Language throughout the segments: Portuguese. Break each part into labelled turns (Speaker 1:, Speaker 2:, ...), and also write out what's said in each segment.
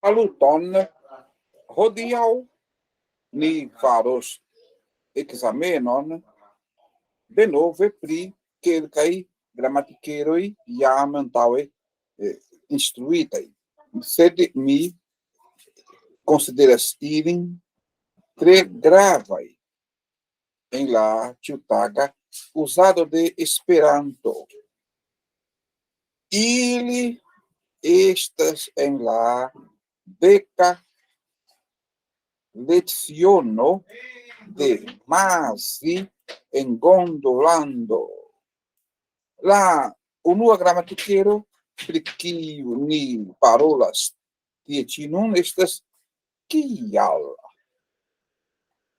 Speaker 1: Aluton hodiaŭ ni faros ekzamenon denove pri kelkaj gramatikeroj jam antaŭe instruitaj, sed mi consideras ilin tre gravaj en la ĉiutaga uzado de Esperanto. Ili estas en la deka leciono de Masi en Gondolando. La unua gramatikero pri kiu ni parolas tie ĉi nun estas kial.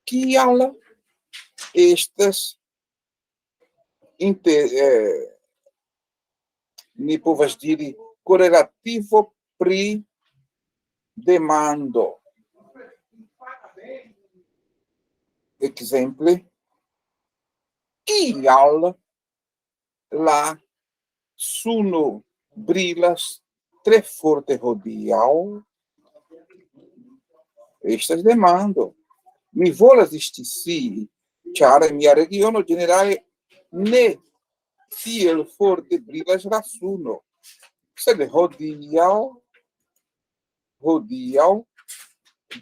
Speaker 1: Kial estas ni povas diri korelativo pri demando. Ekzemple, kial la suno brilas tre forte hodiaŭ? Estas demando. Mi volas scii, ĉar en mia regiono ĝenerale ne tiel forte brilas la suno. Sed hodiaŭ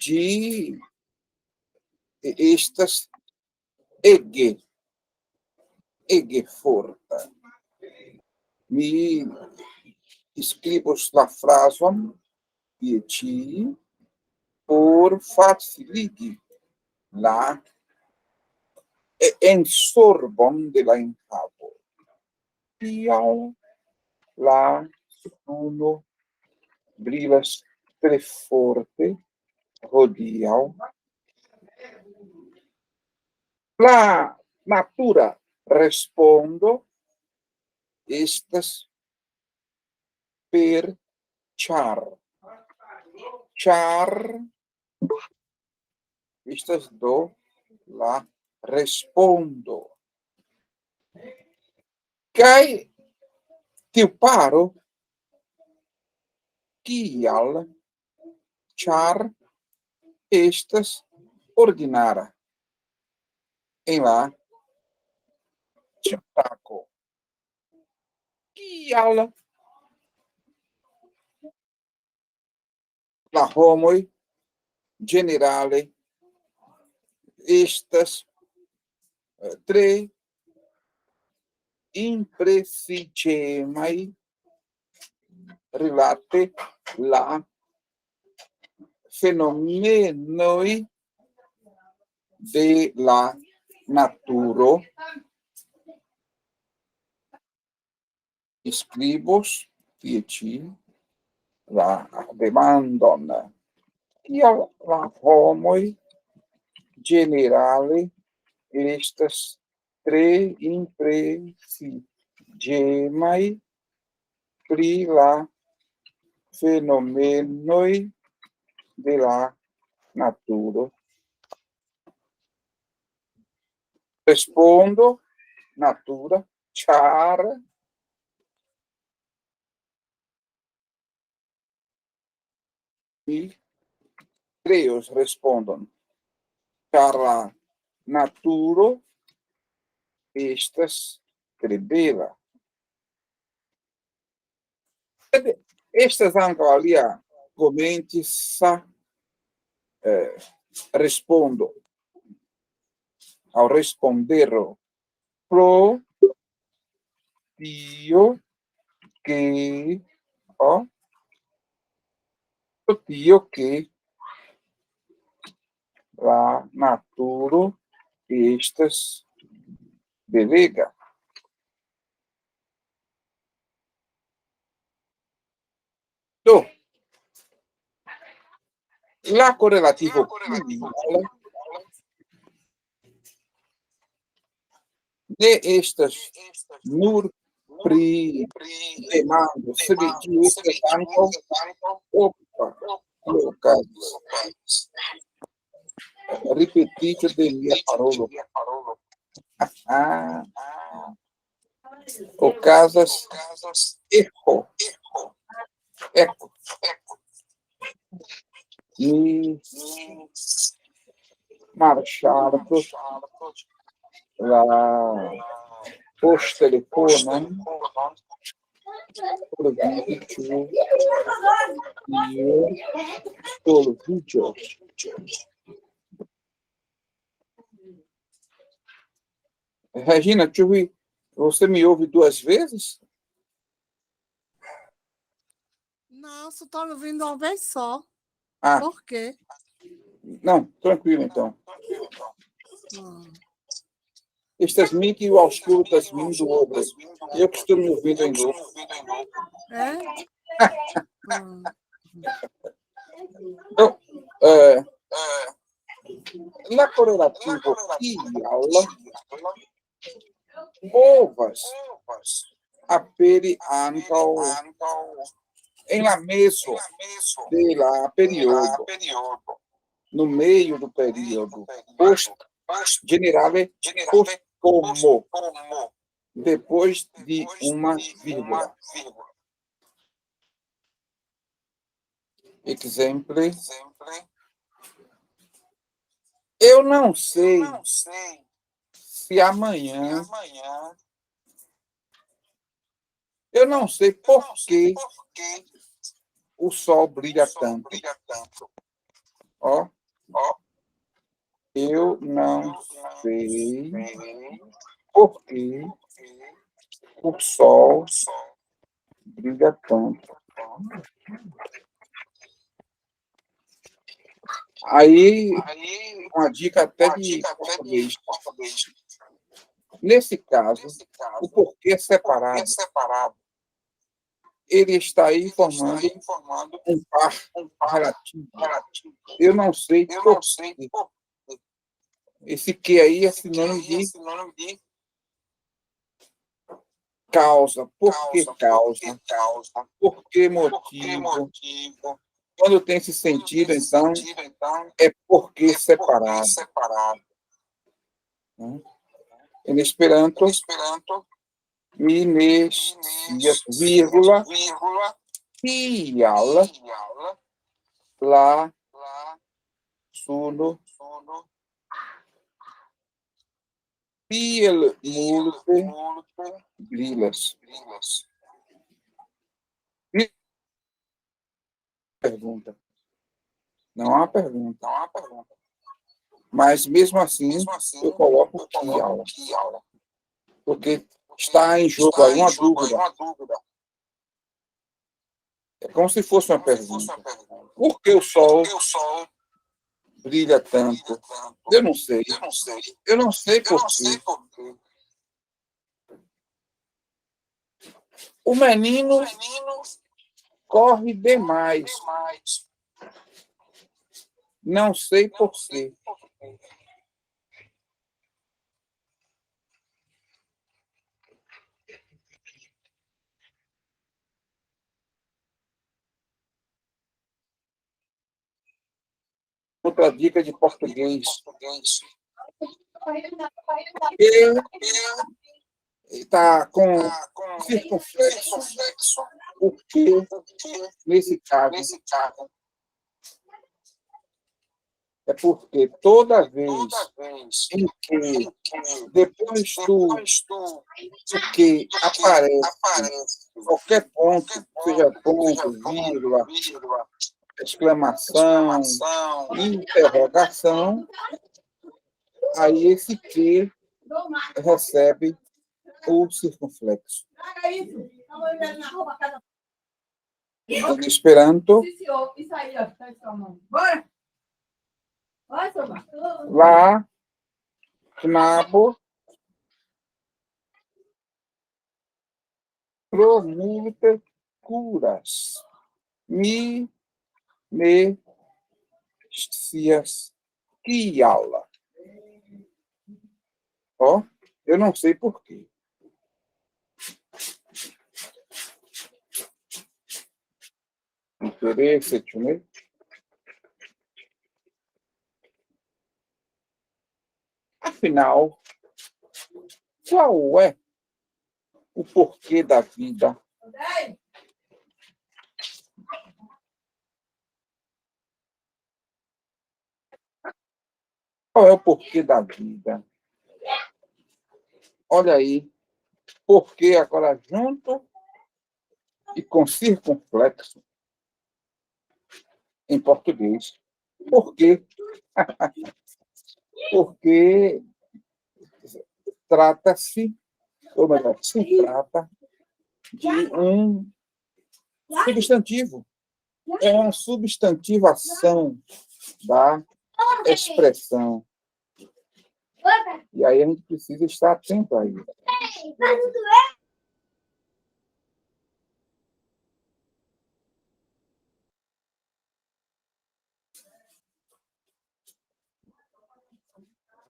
Speaker 1: ĝi estas ege forta. Mi skribos la frazon tie ĉi por faciligi la ensorbon de la enhavo. Kial la suno brilas tre forte hodiaŭ? La natura respondo estas per ĉar. Ĉar estas do la respondo. Kaj tiu paro kial, ĉar estas ordinara en la ĉiutago. Kial la homoj ĝenerale estas tre impresiĝemaj rilate la fenomenoj de la naturo. Skribos tie ĉi la demandon. Kial la homoj ĝenerale estas tre impresiĝemaj pri la fenomenoj de la naturo? Respondo natura, ĉar mi kreos respondon, ĉar la naturo estas tre bela. Sed estas ankaŭ alia komenca respondo aŭ respondero pro tio ke la naturo estas belega. Do, la korelativo kial ne estas nur pri demando, sed ĝi estas ankaŭ okazas. Ripetiĝo de mia parolo. Okazas eĥo. Mi marciato la posta telefonam por vídeo e por vídeo. Regina, você me ouve 2 vezes?
Speaker 2: Não, só estou me ouvindo uma vez só.
Speaker 1: Ah,
Speaker 2: Por quê?
Speaker 1: não, tranquilo então.
Speaker 2: Hum.
Speaker 1: Estas mim que o auscultas vindo obra. Eu que estou me ouvindo em novo.
Speaker 2: É? Hum.
Speaker 1: Então, na correlativo e aula, movas aperi ancao em la meso de la período, no meio do período, post generale post como, depois de uma vírgula. Exemplo, eu não sei se amanhã, eu não sei por que o sol brilha tanto. Ó, eu não sei por que o sol brilha tanto. Aí, uma dica até de português. Nesse caso, o porquê separado, ele está aí formando um par relativo. Eu não sei por quê. Esse que aí é sinônimo de causa. Por que causa? Por que motivo? Quando tem esse sentido, então, é porque separado. Em Esperanto, mi mestias, vírgula, tial, la, suno, piel, multe, brilas. Pergunta. Não há uma pergunta. Mas, mesmo assim, eu coloco tial. Porque está em jogo aí uma dúvida. É como se fosse uma pergunta. Por que o sol brilha tanto? Eu não sei. Eu não sei por quê. O menino corre demais. Não sei por quê. Outra dica de português. Ele está com circunflexo. O que, nesse caso, é porque toda vez em que, depois do que aparece qualquer ponto, seja ponto, vírgula, exclamação, interrogação, aí esse que recebe o circunflexo. Em Esperanto, la knabo pro multe curas. Mi ne scias kial. Ó, eu não sei por quê. Interessante, né? Afinal, qual é o porquê da vida? Qual é o porquê da vida? Olha aí, porquê agora junto e com circunflexo em português. Por quê? Porque trata-se, ou melhor, se trata de um substantivo. É uma substantivação da expressão. E aí a gente precisa estar atento a isso.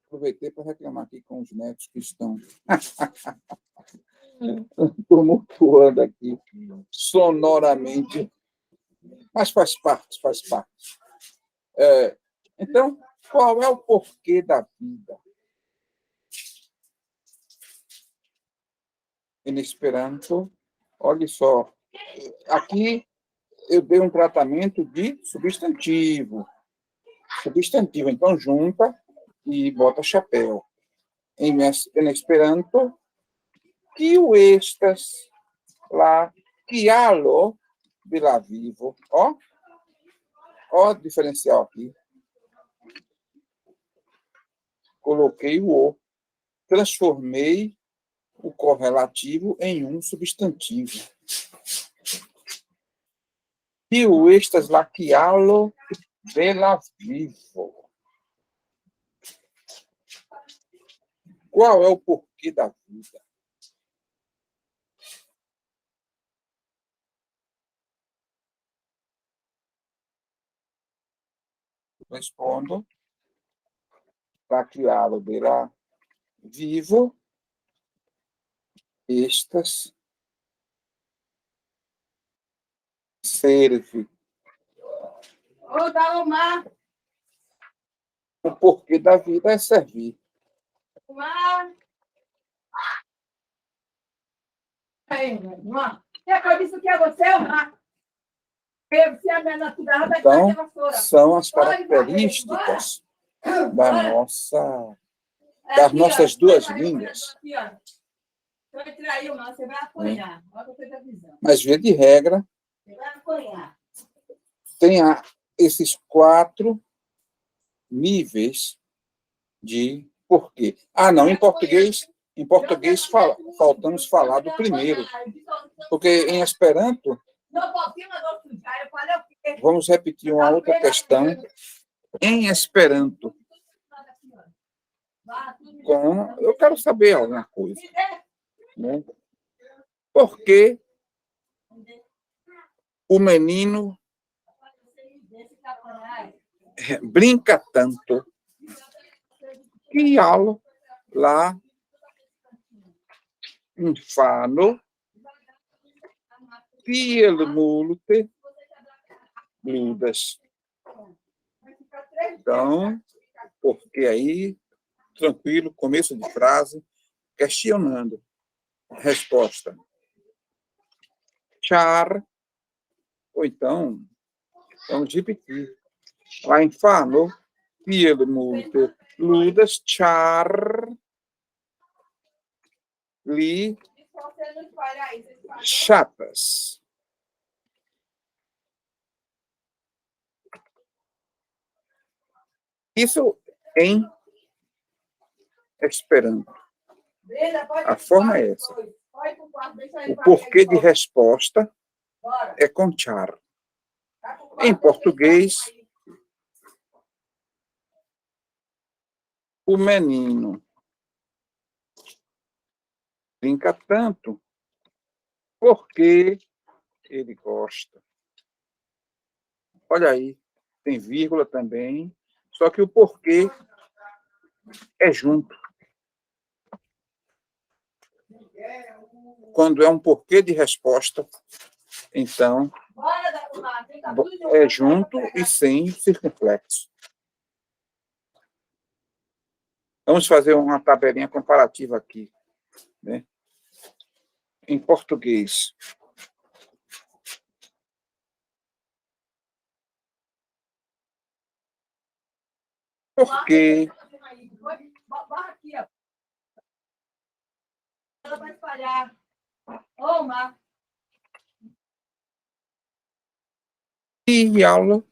Speaker 1: Aproveitei para reclamar aqui com os netos que estão tumultuando aqui sonoramente. Mas faz parte, faz parte. Então, qual é o porquê da vida? Em Esperanto, olha só, aqui eu dei um tratamento de substantivo. Substantivo, então junta e bota chapéu. Em Esperanto, kiu estas la kialo de la vivo. Ó o diferencial aqui. Coloquei o o. Transformei o correlativo em um substantivo. Kiu estas la kialo de la vivo. Qual é o porquê da vida? Respondo. Para criá-lo de la vivo, estas serve. O porquê da vida é servir. Então, são as características das nossas duas línguas. Mas, via de regra, tem esses 4 níveis de porquê. Ah, não, em português faltamos falar do primeiro. Porque em Esperanto, vamos repetir uma outra questão. Em Esperanto, eu quero saber alguma coisa. Né? Por que o menino brinca tanto que aula lá infano piel multe ludas. Então, porque aí, tranquilo, começo de frase, questionando. Resposta. Char, ou então, vamos repetir. Lá infano piel multe ludas, char li chatas. Isso em Esperanto. A forma é essa. O porquê de resposta é com char. Em português, o menino brinca tanto porque ele gosta. Olha aí, tem vírgula também, só que o porquê é junto. Quando é um porquê de resposta, então é junto e sem circunflexo. Vamos fazer uma tabelinha comparativa aqui. Né? Em português, por que
Speaker 3: trabalhar. Uma.
Speaker 1: E aula.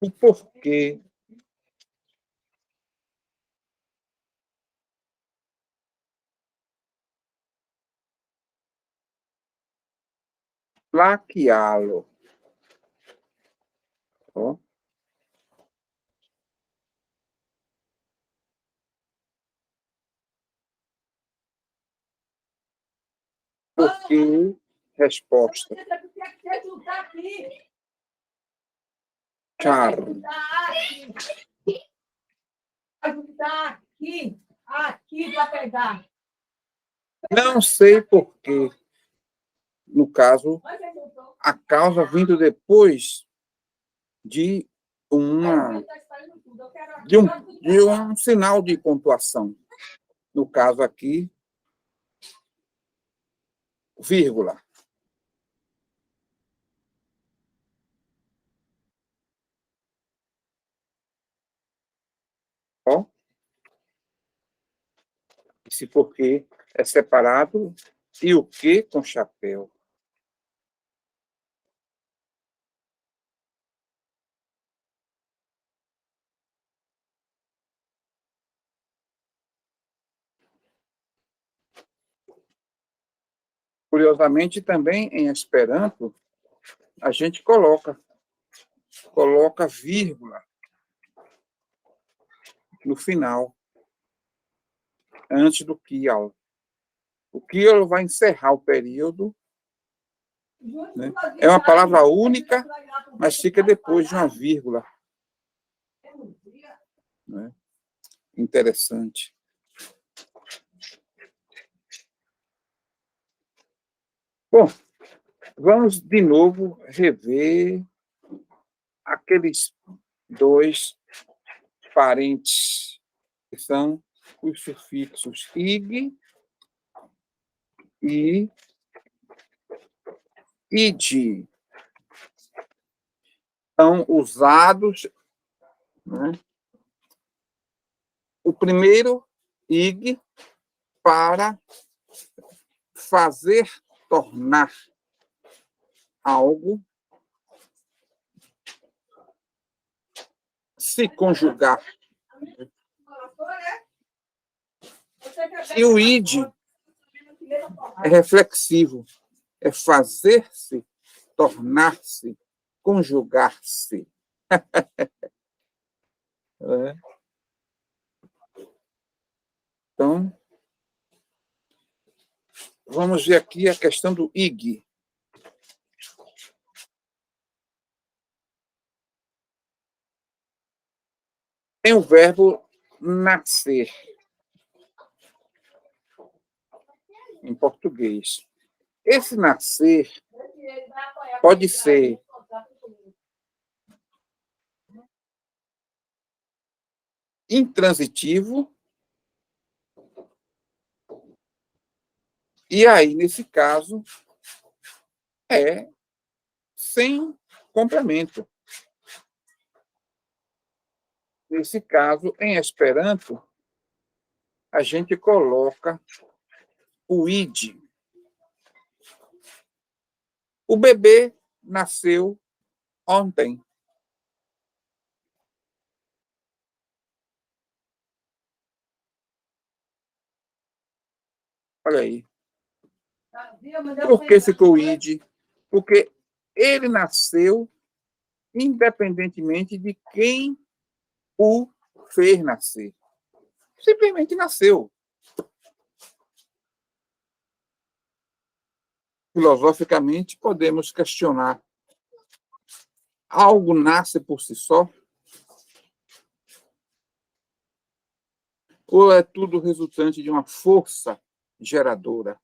Speaker 1: O porquê. Plaqueá-lo. Ó. Porquê, resposta. Char.
Speaker 3: Ajudar aqui. Aqui para pegar.
Speaker 1: Não sei porquê. No caso, a causa vindo depois de de um sinal de pontuação. No caso aqui, vírgula. Ó. Esse porquê é separado e o que com chapéu. Curiosamente, também em Esperanto, a gente coloca vírgula no final, antes do kial. O kial vai encerrar o período, né? É uma palavra única, mas fica depois de uma vírgula. Né? Interessante. Bom, vamos de novo rever aqueles dois parentes que são os sufixos ig e id. São usados, né? O primeiro, ig, para fazer tornar algo se conjugar. E o id é reflexivo, é fazer-se, tornar-se, conjugar-se. É. Então, vamos ver aqui a questão do ig. Tem o verbo nascer, em português. Esse nascer pode ser intransitivo, e aí, nesse caso, é sem complemento. Nesse caso, em Esperanto, a gente coloca o id. O bebê nasceu ontem. Olha aí. Por que ficou id? Porque ele nasceu independentemente de quem o fez nascer. Simplesmente nasceu. Filosoficamente, podemos questionar: algo nasce por si só? Ou é tudo resultante de uma força geradora?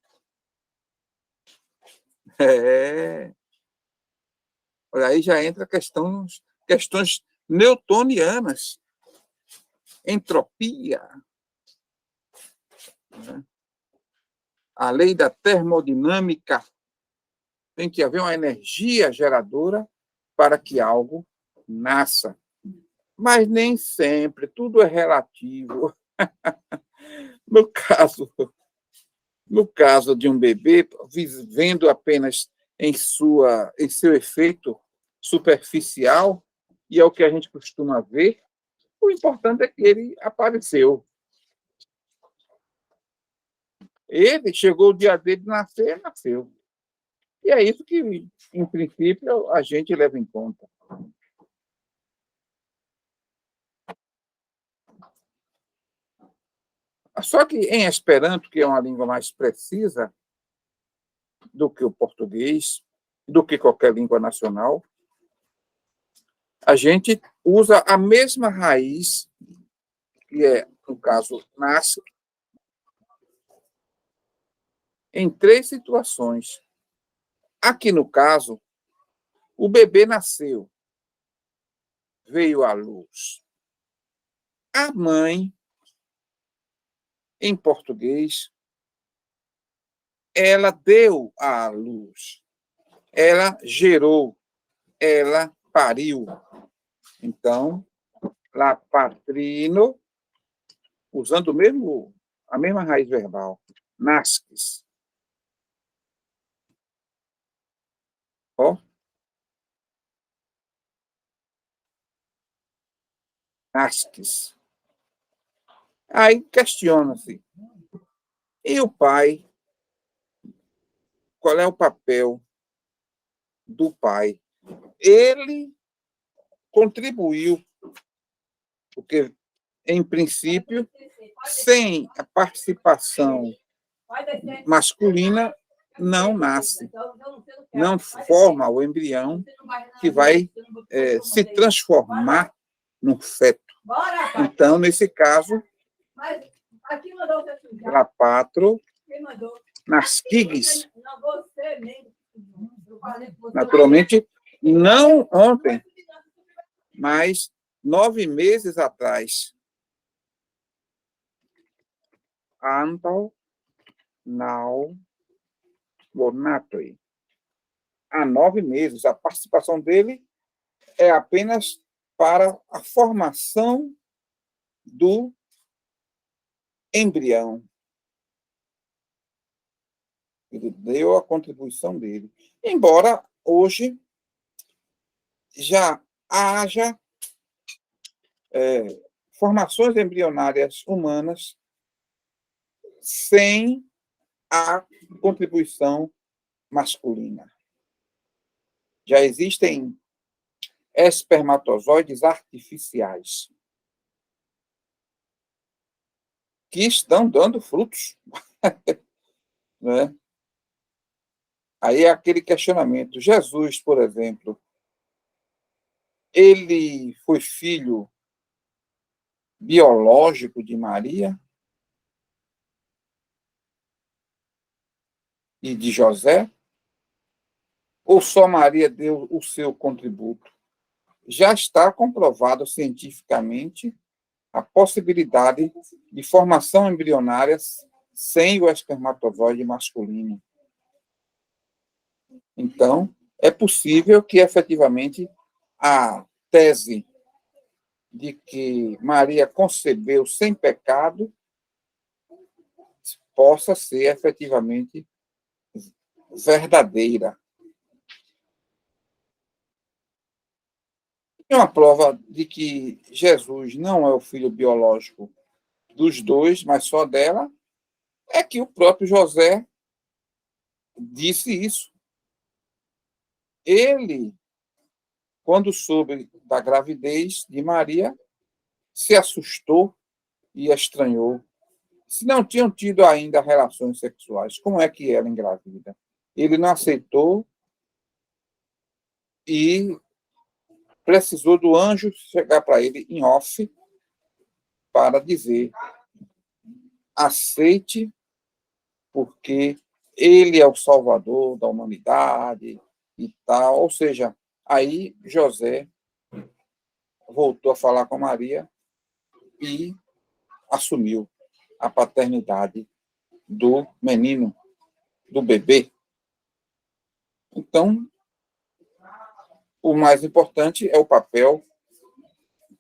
Speaker 1: Olha, aí já entra questões newtonianas. Entropia. Né? A lei da termodinâmica. Tem que haver uma energia geradora para que algo nasça. Mas nem sempre, tudo é relativo. No caso, no caso de um bebê, vivendo apenas em seu efeito superficial, e é o que a gente costuma ver, o importante é que ele apareceu. Ele chegou o dia dele de nascer, nasceu. E é isso que, em princípio, a gente leva em conta. Só que em Esperanto, que é uma língua mais precisa do que o português, do que qualquer língua nacional, a gente usa a mesma raiz, que é, no caso, nasce, em 3 situações. Aqui, no caso, o bebê nasceu, veio à luz. A mãe, em português, ela deu à luz, ela gerou, ela pariu. Então, lá patrino, usando a mesma raiz verbal, nasces. Ó, nasces. Aí questiona-se, e o pai? Qual é o papel do pai? Ele contribuiu, porque, em princípio, sem a participação masculina, não nasce, não forma o embrião que vai se transformar num feto. Então, nesse caso, lapatro, nasciges. Naturalmente, não ontem, mas 9 meses atrás. Antal now monatoi. Há 9 meses. A participação dele é apenas para a formação do embrião. Ele deu a contribuição dele. Embora hoje já haja formações embrionárias humanas sem a contribuição masculina. Já existem espermatozoides artificiais que estão dando frutos. Né? Aí é aquele questionamento. Jesus, por exemplo, ele foi filho biológico de Maria e de José? Ou só Maria deu o seu contributo? Já está comprovado cientificamente a possibilidade de formação embrionária sem o espermatozoide masculino. Então, é possível que, efetivamente, a tese de que Maria concebeu sem pecado possa ser efetivamente verdadeira. E uma prova de que Jesus não é o filho biológico dos dois, mas só dela, é que o próprio José disse isso. Ele, quando soube da gravidez de Maria, se assustou e estranhou. Se não tinham tido ainda relações sexuais, como é que ela engravida? Ele não aceitou e precisou do anjo chegar para ele em off para dizer: aceite, porque ele é o salvador da humanidade e tal. Ou seja, aí José voltou a falar com Maria e assumiu a paternidade do menino, do bebê. Então, o mais importante é o papel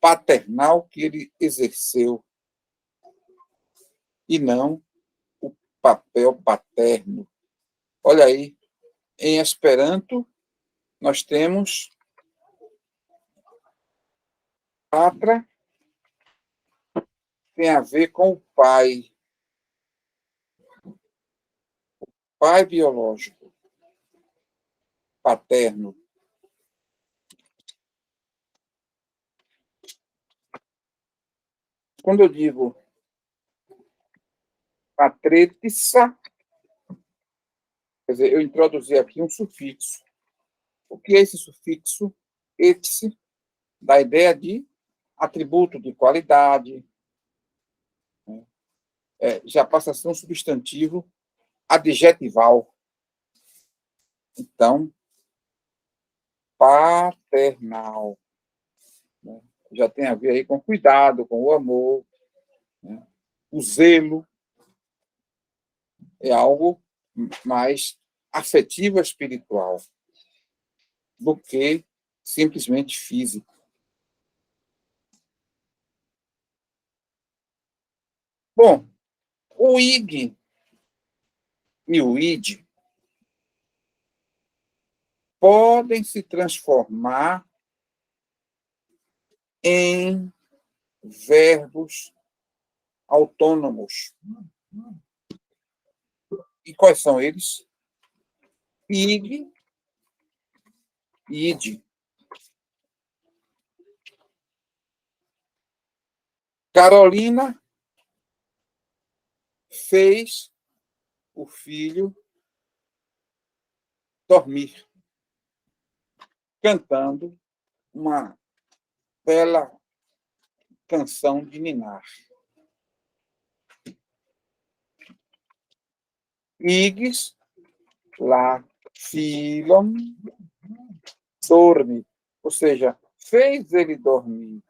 Speaker 1: paternal que ele exerceu, e não o papel paterno. Olha aí, em Esperanto, nós temos patra, tem a ver com o pai biológico, paterno. Quando eu digo patretissa, quer dizer, eu introduzi aqui um sufixo. O que é esse sufixo? Etse, dá a ideia de atributo de qualidade, já passa a ser um substantivo adjetival. Então, paternal, né? Já tem a ver aí com cuidado, com o amor, né? O zelo é algo mais afetivo espiritual do que simplesmente físico. Bom, o ig e o id podem se transformar em verbos autônomos. E quais são eles? Ig e id. Carolina fez o filho dormir, cantando uma bela canção de ninar. Igis, lá, filon, dorme. Ou seja, fez ele dormir.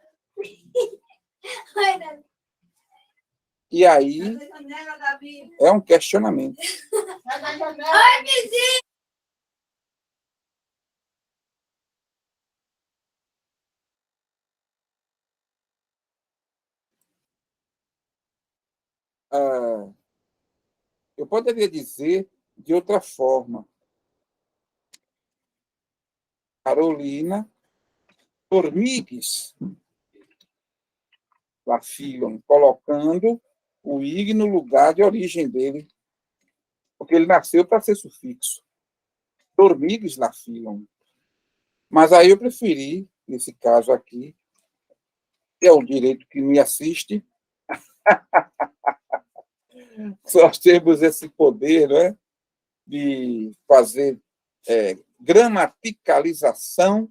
Speaker 1: E aí é um questionamento. Eu poderia dizer de outra forma. Carolina dormigues, lá, filon, colocando o ig no lugar de origem dele, porque ele nasceu para ser sufixo. Dormigues, lá, filon. Mas aí eu preferi, nesse caso aqui, é o direito que me assiste, nós temos esse poder, não é, de fazer gramaticalização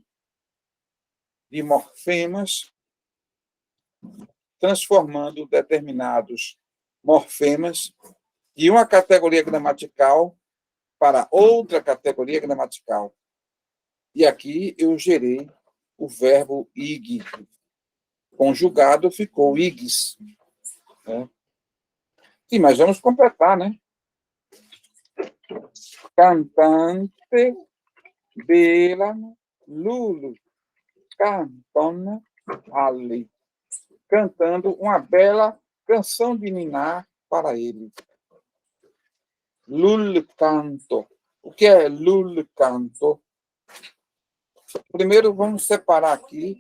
Speaker 1: de morfemas, transformando determinados morfemas de uma categoria gramatical para outra categoria gramatical. E aqui eu gerei o verbo ig. Conjugado ficou igis. Né? Sim, mas vamos completar, né? Cantante, bela, lulu, cantona, ali. Cantando uma bela canção de ninar para ele. Lul canto. O que é lul canto? Primeiro, vamos separar aqui.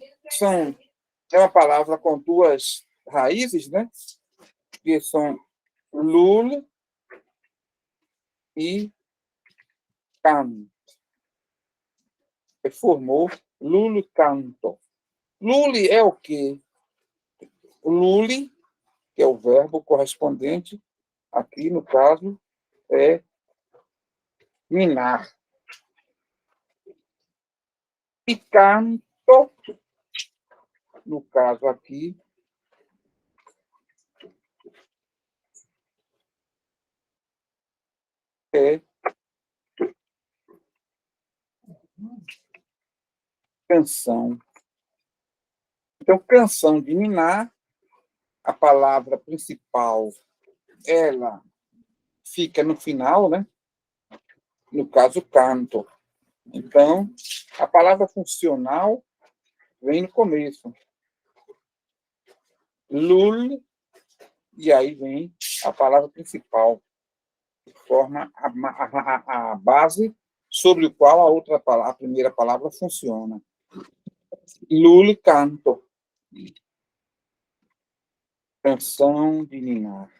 Speaker 1: É uma palavra com duas raízes, né? Que são lul e canto. Formou lul canto. Luli é o quê? Luli, que é o verbo correspondente, aqui no caso, é minar. E canto, no caso aqui, é canção. Então, canção de ninar, a palavra principal, ela fica no final, né? No caso, canto. Então, a palavra funcional vem no começo. Lul, e aí vem a palavra principal, que forma a base sobre o qual a primeira palavra funciona. Lul, canto. Canção de ninar.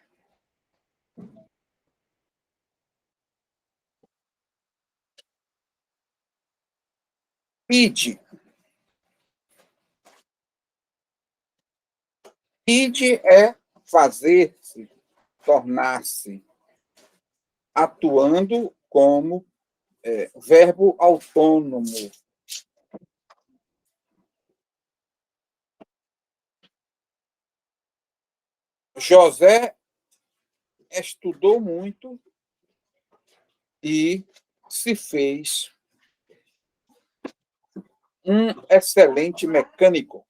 Speaker 1: Ide. Ide é fazer-se, tornar-se, atuando como verbo autônomo. José estudou muito e se fez um excelente mecânico.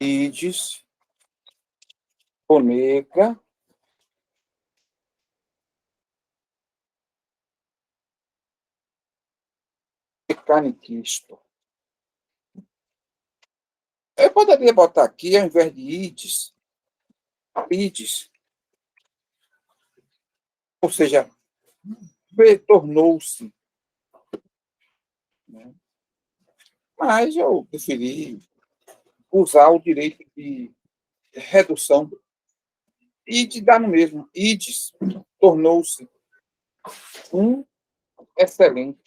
Speaker 1: Ides, boneca, mecaniquisto. Eu poderia botar aqui, ao invés de ides, ou seja, tornou-se. Né? Mas eu preferi usar o direito de redução. Ide dá no mesmo. Ides tornou-se um excelente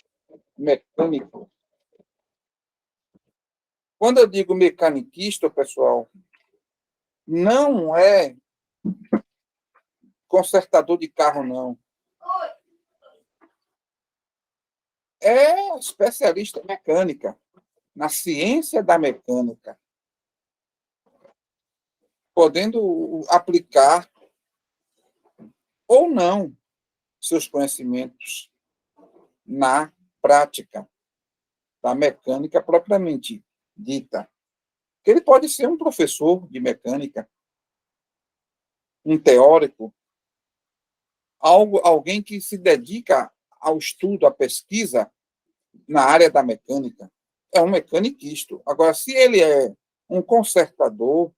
Speaker 1: mecânico. Quando eu digo mecaniquista, pessoal, não é consertador de carro, não. É especialista em mecânica, na ciência da mecânica, podendo aplicar ou não seus conhecimentos na prática da mecânica propriamente dita. Ele pode ser um professor de mecânica, um teórico, alguém que se dedica ao estudo, à pesquisa na área da mecânica. É um mecaniquista. Agora, se ele é um consertador,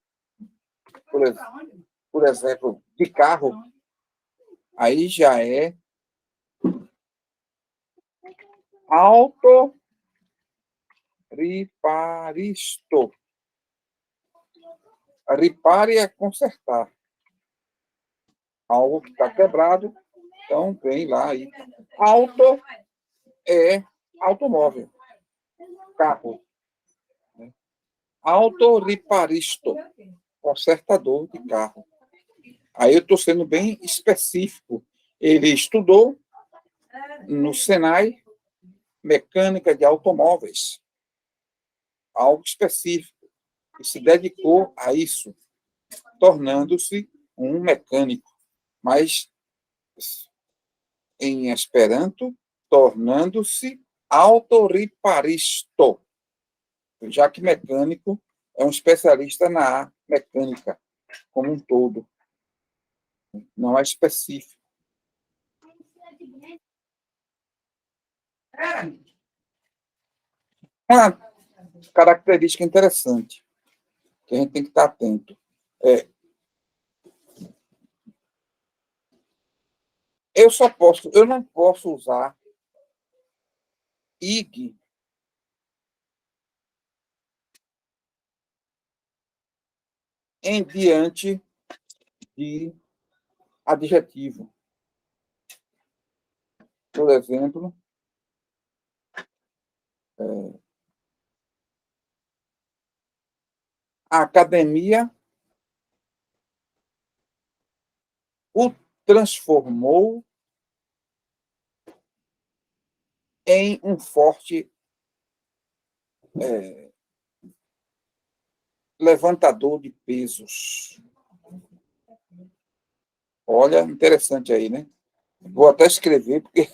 Speaker 1: por exemplo, de carro, aí já é autoriparisto. Ripare é consertar. Algo que está quebrado, então vem lá aí. Auto é automóvel, carro. Né? Autoriparisto, consertador de carro. Aí eu estou sendo bem específico. Ele estudou no Senai mecânica de automóveis, algo específico, e se dedicou a isso, tornando-se um mecânico. Mas, em Esperanto, tornando-se autoriparisto, já que mecânico é um especialista na mecânica como um todo, não é específico. Uma característica interessante que a gente tem que estar atento eu não posso usar ig em diante de adjetivo. Por exemplo, a academia o transformou em um forte levantador de pesos. Olha, interessante aí, né? Vou até escrever, porque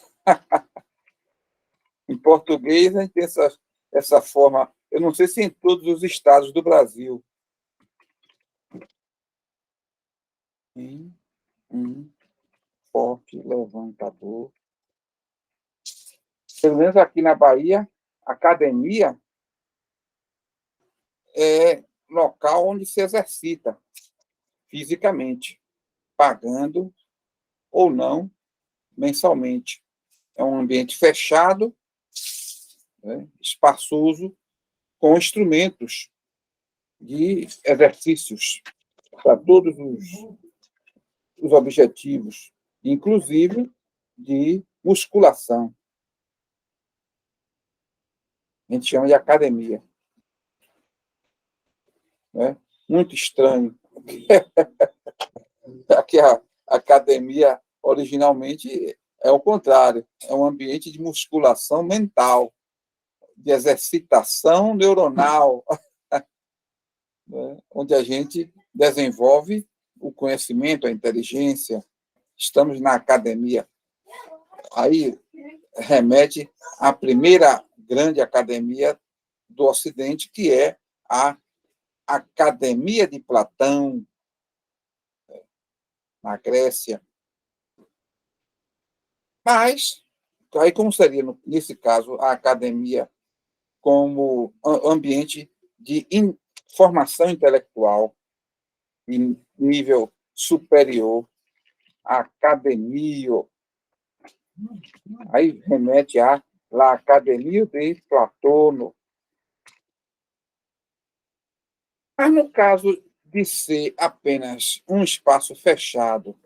Speaker 1: em português a gente tem essa forma Eu não sei se em todos os estados do Brasil. Forte, levantador. Pelo menos aqui na Bahia, academia é local onde se exercita fisicamente, pagando ou não mensalmente. É um ambiente fechado, né, espaçoso, com instrumentos de exercícios para todos os objetivos, inclusive de musculação. A gente chama de academia. Né? Muito estranho. Aqui a academia, originalmente, é o contrário. É um ambiente de musculação mental, de exercitação neuronal, né? Onde a gente desenvolve o conhecimento, a inteligência. Estamos na academia. Aí remete à primeira grande academia do Ocidente, que é a Academia de Platão, na Grécia. Mas, aí como seria, nesse caso, a academia como ambiente de formação intelectual em nível superior, academia, aí remete a La Academia de Platão. Mas no caso de ser apenas um espaço fechado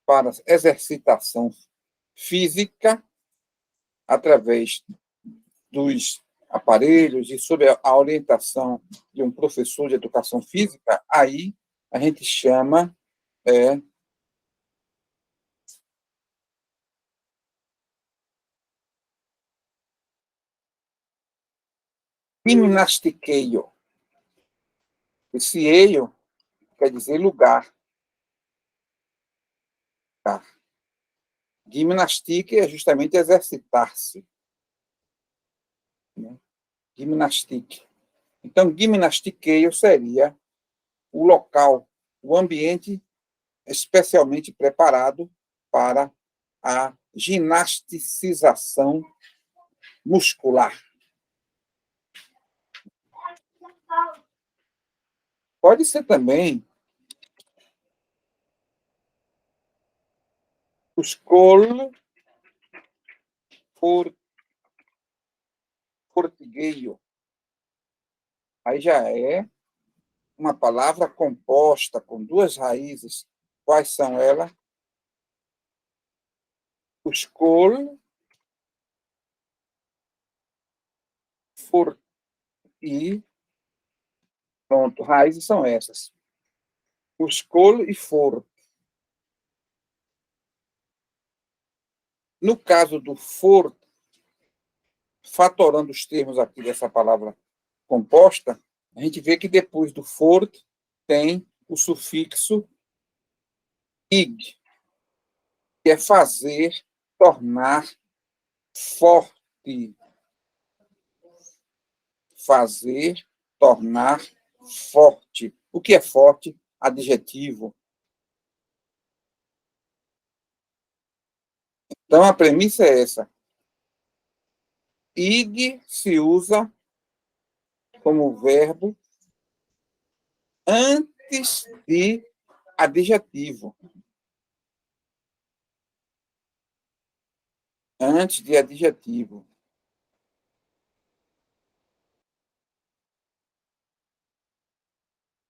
Speaker 1: para exercitação física, através dos aparelhos e sob a orientação de um professor de educação física, aí a gente chama gimnastiqueio. Esse eio quer dizer lugar. Tá? Gimnastique é justamente exercitar-se. Né? Gimnastique. Então, gimnastiqueio seria o local, o ambiente especialmente preparado para a ginasticização muscular. Pode ser também escola portugueio. Aí já é uma palavra composta com duas raízes. Quais são elas? Escola e pronto, raízes são essas. Escola e for. No caso do for, fatorando os termos aqui dessa palavra composta, a gente vê que depois do for tem o sufixo ig, que é fazer, tornar forte. Fazer, tornar forte. O que é forte? Adjetivo. Então, a premissa é essa. Ig se usa como verbo antes de adjetivo. Antes de adjetivo.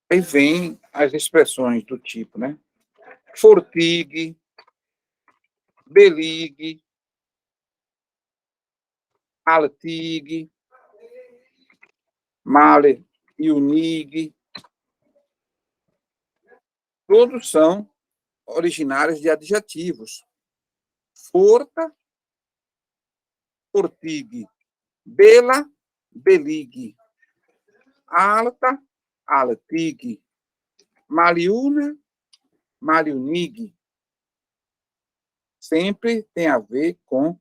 Speaker 1: Aí vem as expressões do tipo, né? Fortigue, beligue, altigue, male e unig. Todos são originários de adjetivos. Forta, fortigue. Bela, beligue. Alta, altigue. Maliuna, maliunig. Sempre tem a ver com,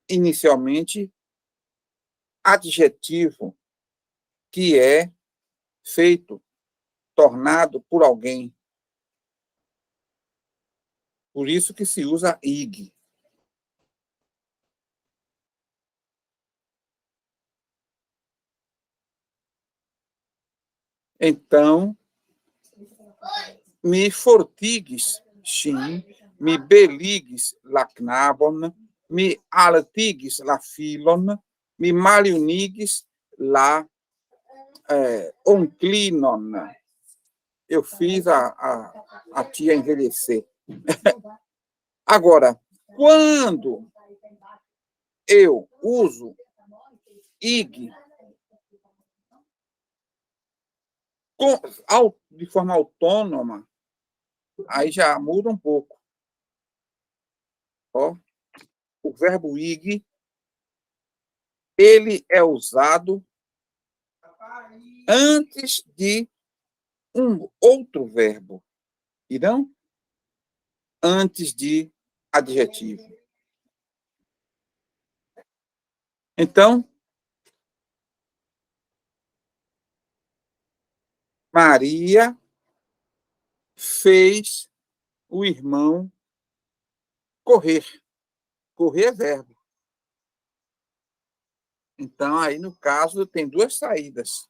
Speaker 1: inicialmente, adjetivo, que é feito, tornado por alguém. Por isso que se usa ig. Então, mi fortiguis sim, mi belligis la knabon, mi altigis la filon, mi maliunigis la onclinon. Eu fiz a tia envelhecer. Agora, quando eu uso ig de forma autônoma, aí já muda um pouco. Ó, o verbo ig, ele é usado antes de um outro verbo, e não antes de adjetivo. Então, Maria fez o irmão correr. Correr é verbo. Então, aí, no caso, tem duas saídas.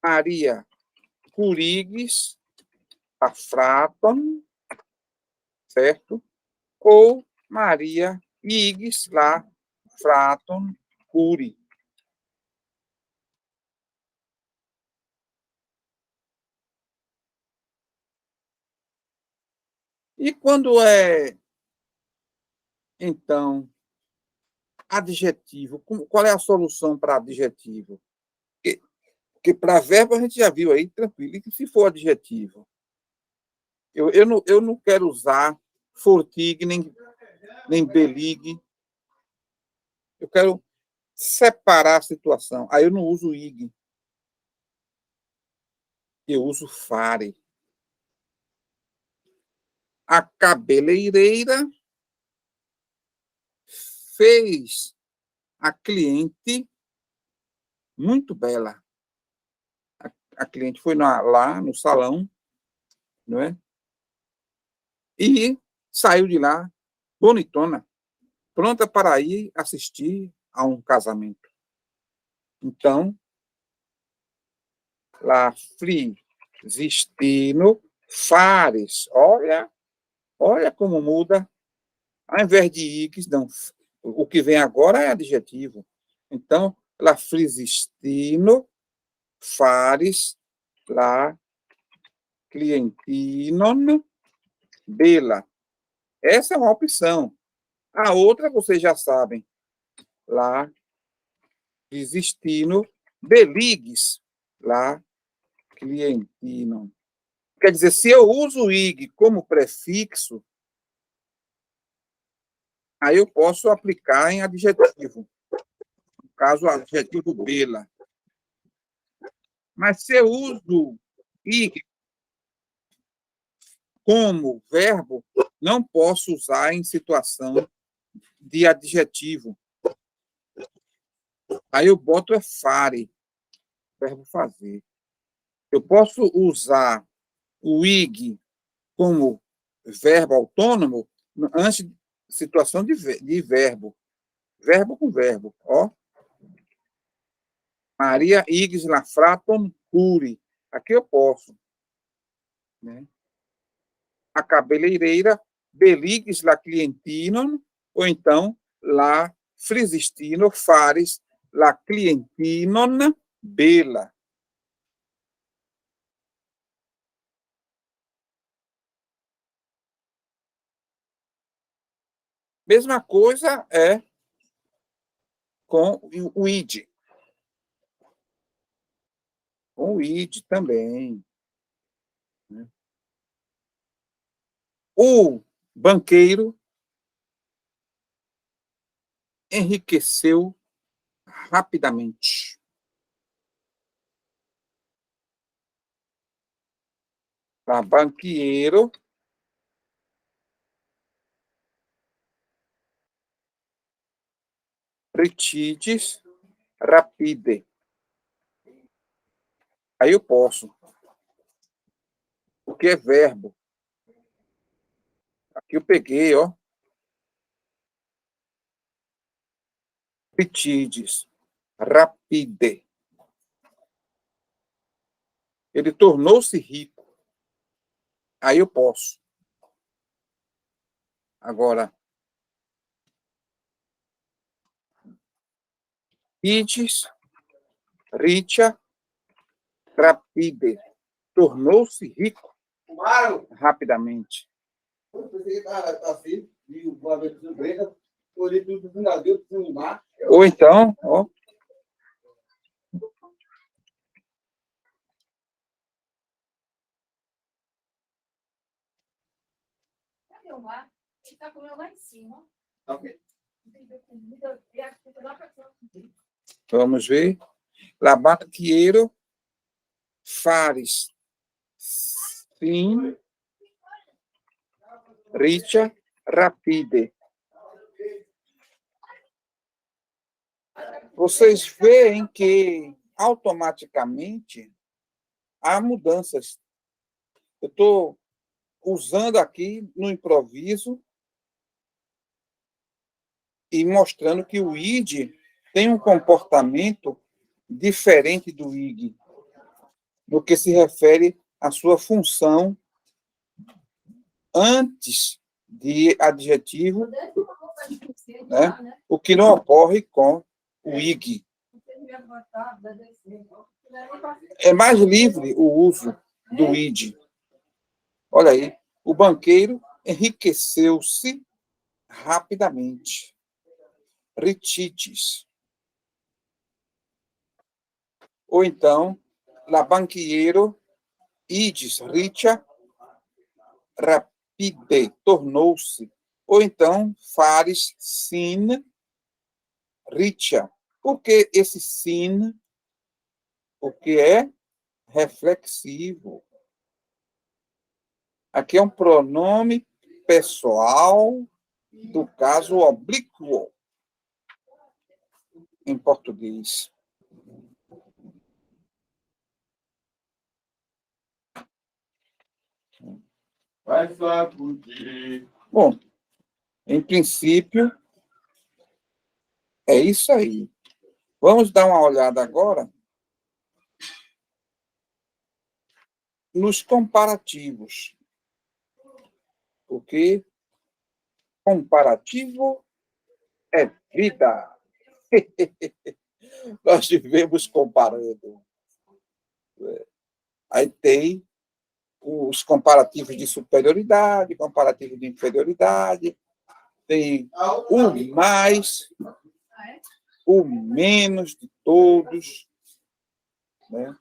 Speaker 1: Maria curigis afraton, certo? Ou Maria igis lá fraton curi. E quando é, então, adjetivo, qual é a solução para adjetivo? Porque para verbo a gente já viu aí, tranquilo, e que se for adjetivo. Eu não quero usar fortig, nem belig. Eu quero separar a situação. Aí eu não uso ig. Eu uso fare. A cabeleireira fez a cliente muito bela. A cliente foi lá no salão, não é? E saiu de lá bonitona, pronta para ir assistir a um casamento. Então, lá Frisistino Fares, olha como muda. Ao invés de ix, não, o que vem agora é adjetivo. Então, lá Frisistino Fares, lá clientinon bela. Essa é uma opção. A outra, vocês já sabem, lá Frisistino belligis, lá clientinon. Quer dizer, se eu uso o ig como prefixo, aí eu posso aplicar em adjetivo. No caso, o adjetivo bela. Mas se eu uso ig como verbo, não posso usar em situação de adjetivo. Aí eu boto fare, verbo fazer. Eu posso usar o ig como verbo autônomo antes de situação de verbo. Verbo com verbo. Ó. Maria igis lafraton curi. Aqui eu posso. Né? A cabeleireira belligis la clientinon, ou então la frisistino fares la clientinon bela. Mesma coisa é com o id. Com o id também. Né? O banqueiro enriqueceu rapidamente. Tá? Banqueiro retides rapide. Aí eu posso. Porque é verbo. Aqui eu peguei, ó. Pitides. Rapide. Ele tornou-se rico. Aí eu posso. Agora, ides, richa, rapide. Tornou-se rico rapidamente. Ou então, ó.
Speaker 3: Cadê o mar? Ele está comendo lá em cima.
Speaker 1: Vamos ver. La banqueiro fares sim richa rapide. Vocês veem que automaticamente há mudanças. Eu estou usando aqui no improviso e mostrando que o id tem um comportamento diferente do ig, no que se refere à sua função antes de adjetivo, né? O que não ocorre com o ig. É mais livre o uso do id. Olha aí, o banqueiro enriqueceu-se rapidamente. Ritites. Ou então, la banqueiro idis richa rapide, tornou-se. Ou então, fares sin richa. Por que esse sin? Porque é reflexivo. Aqui é um pronome pessoal do caso oblíquo em português.
Speaker 4: Vai sacudir.
Speaker 1: Bom, em princípio, é isso aí. Vamos dar uma olhada agora nos comparativos. Porque comparativo é vida. Nós vivemos comparando. Aí tem os comparativos de superioridade, comparativo de inferioridade, tem o mais, o menos de todos, né?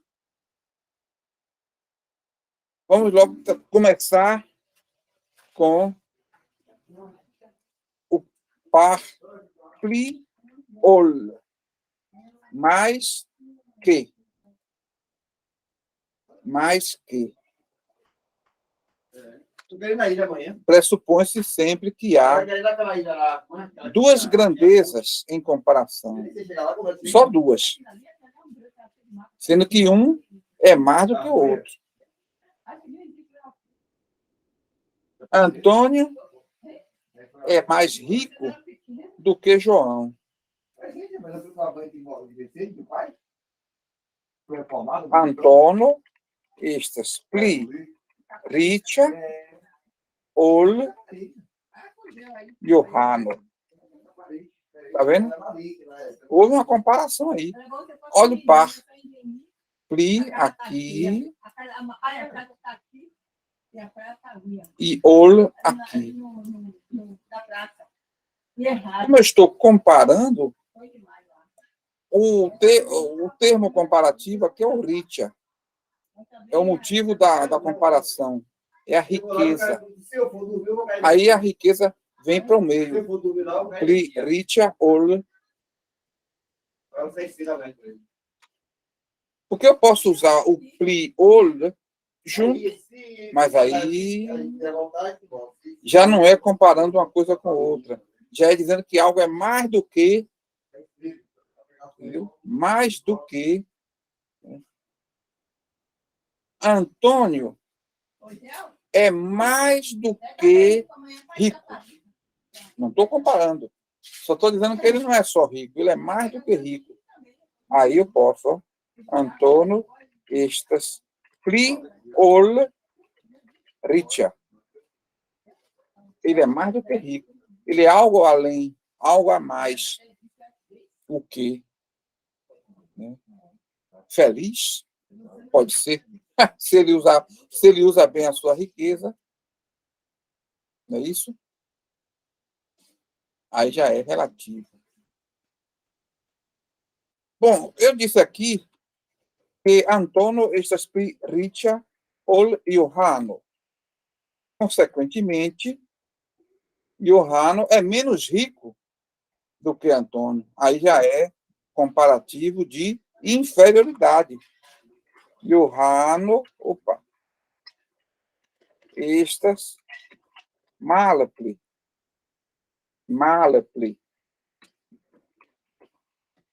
Speaker 1: Vamos logo começar com o par pli ol, mais que. Mais que.
Speaker 4: Tu quer ir na ilha amanhã?
Speaker 1: Pressupõe-se sempre que há
Speaker 4: Vai querer ir naquela ilha lá.
Speaker 1: duas grandezas em comparação.
Speaker 4: Você chegar lá, como é que
Speaker 1: Só duas. Sendo que um é mais do que o outro. Antônio é mais rico do que João. Antônio, estas pli, richa, ol, Johano. Tá vendo? Houve uma comparação aí. Olha o par. Pli aqui e ol aqui. Como eu estou comparando, o termo comparativo aqui é o richa. É o motivo da comparação. É a riqueza. Aí a riqueza vem para o meio. Pli, richa, ol. Porque eu posso usar o pli, ol junto, mas aí já não é comparando uma coisa com outra. Já é dizendo que algo é mais do que, entendeu? Mais do que. Antônio é mais do que rico. Não estou comparando. Só estou dizendo que ele não é só rico, ele é mais do que rico. Aí eu posso, ó. Antônio estas pli ol richa. Ele é mais do que rico. Ele é algo além, algo a mais. O quê? Né? Feliz? Pode ser. Se ele usa bem a sua riqueza, não é isso? Aí já é relativo. Bom, eu disse aqui que Antônio estas pli richa ol Johano. Consequentemente, Johano é menos rico do que Antônio. Aí já é comparativo de inferioridade. Johano, estas malapli,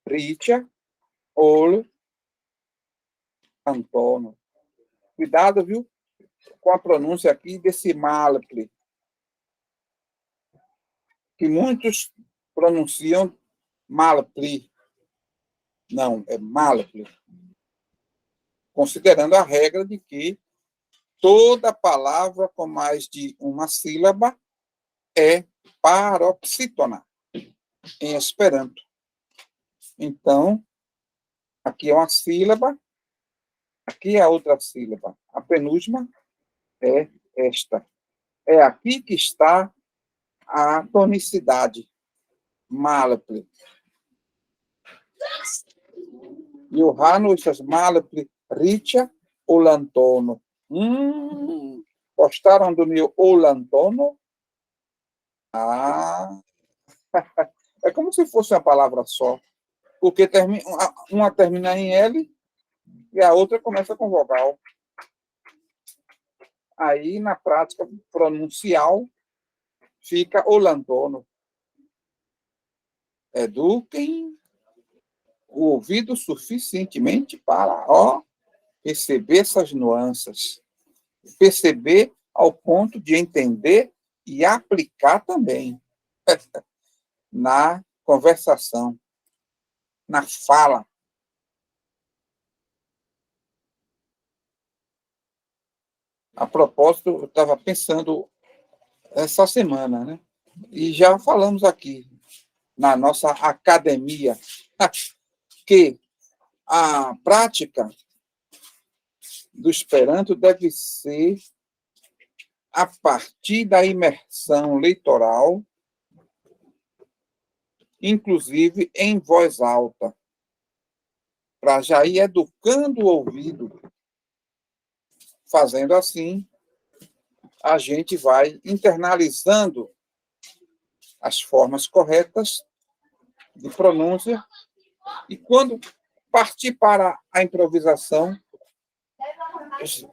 Speaker 1: richa ol Antônio. Cuidado, viu, com a pronúncia aqui desse malapli, que muitos pronunciam malapli. Não, é malapli. Considerando a regra de que toda palavra com mais de uma sílaba é paroxítona em Esperanto. Então, aqui é uma sílaba, aqui é a outra sílaba. A penúltima é esta. É aqui que está a tonicidade. Malapli. Johano estas malapli richa olantono. Gostaram do meu olantono? Ah, é como se fosse uma palavra só, porque uma termina em L e a outra começa com vogal. Aí, na prática pronuncial, fica olantono. Eduquem o ouvido suficientemente para perceber essas nuances, perceber ao ponto de entender e aplicar também na conversação, na fala. A propósito, eu estava pensando essa semana, né? E já falamos aqui na nossa academia que a prática do Esperanto deve ser a partir da imersão leitoral, inclusive em voz alta, para já ir educando o ouvido. Fazendo assim, a gente vai internalizando as formas corretas de pronúncia e quando partir para a improvisação,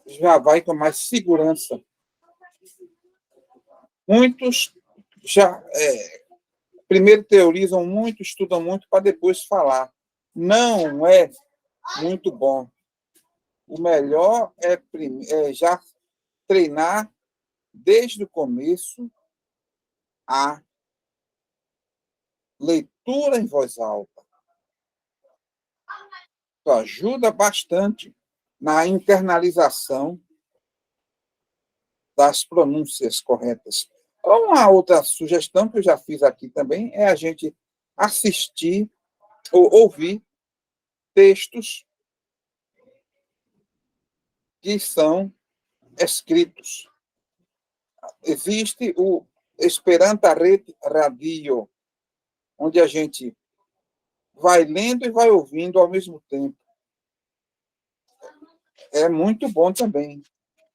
Speaker 1: já vai com mais segurança. Muitos já primeiro teorizam muito, estudam muito, para depois falar. Não é muito bom. O melhor é já treinar desde o começo a leitura em voz alta. Isso ajuda bastante na internalização das pronúncias corretas. Uma outra sugestão que eu já fiz aqui também é a gente assistir ou ouvir textos que são escritos. Existe o Esperanta Radio, onde a gente vai lendo e vai ouvindo ao mesmo tempo. É muito bom também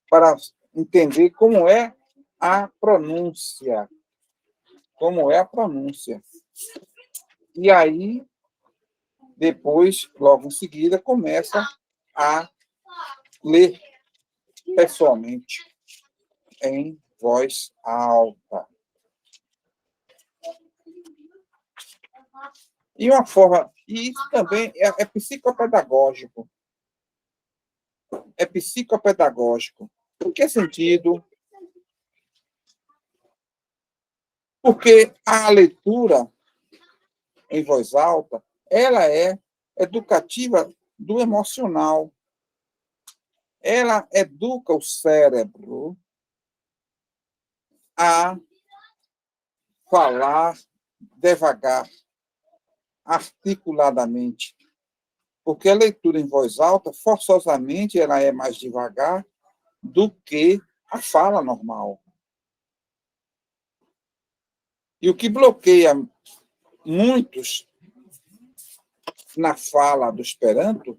Speaker 1: para entender como é a pronúncia. Como é a pronúncia. E aí, depois, logo em seguida, começa a ler pessoalmente em voz alta. E uma forma, e isso também é psicopedagógico. é psicopedagógico. Em que sentido? Porque a leitura em voz alta, ela é educativa do emocional. Ela educa o cérebro a falar devagar, articuladamente. Porque a leitura em voz alta, forçosamente, ela é mais devagar do que a fala normal. E o que bloqueia muitos na fala do Esperanto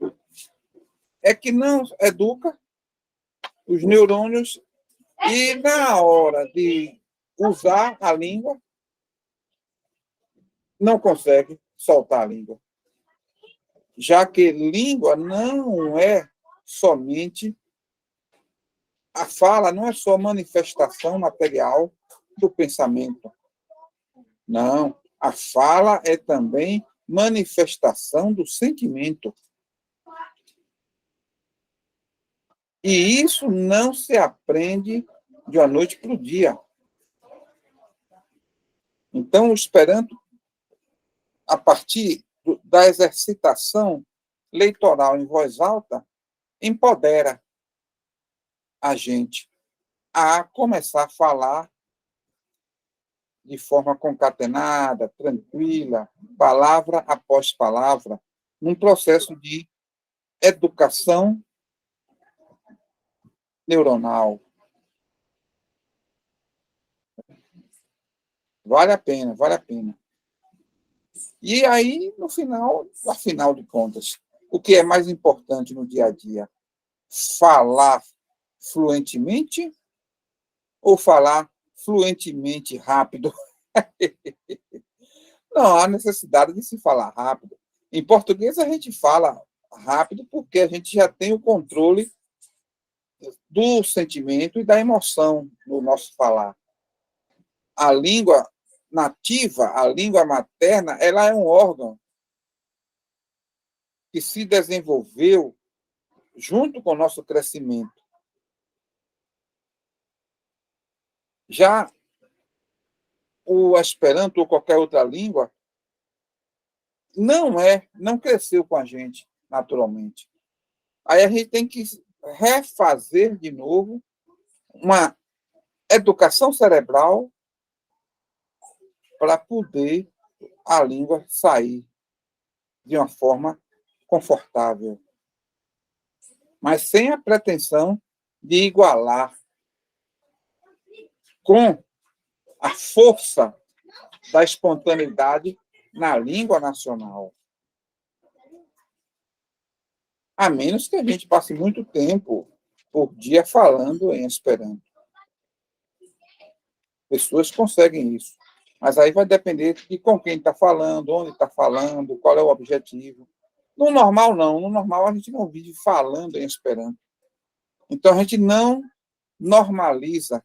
Speaker 1: é que não educa os neurônios e, na hora de usar a língua, não consegue soltar a língua. Já que língua não é somente a fala, não é só manifestação material do pensamento. Não, a fala é também manifestação do sentimento. E isso não se aprende de uma noite para o dia. Então, o Esperanto, a partir da exercitação leitoral em voz alta, empodera a gente a começar a falar de forma concatenada, tranquila, palavra após palavra, num processo de educação neuronal. Vale a pena, vale a pena. E aí, no final, afinal de contas, o que é mais importante no dia a dia? Falar fluentemente ou falar fluentemente rápido? Não há necessidade de se falar rápido. Em português, a gente fala rápido porque a gente já tem o controle do sentimento e da emoção no nosso falar. A língua nativa, a língua materna, ela é um órgão que se desenvolveu junto com o nosso crescimento. Já o Esperanto ou qualquer outra língua não cresceu com a gente naturalmente. Aí a gente tem que refazer de novo uma educação cerebral para poder a língua sair de uma forma confortável, mas sem a pretensão de igualar com a força da espontaneidade na língua nacional. A menos que a gente passe muito tempo por dia falando em Esperanto. Pessoas conseguem isso. Mas aí vai depender de com quem está falando, onde está falando, qual é o objetivo. No normal, não. No normal, a gente não vive falando em Esperanto. Então, a gente não normaliza,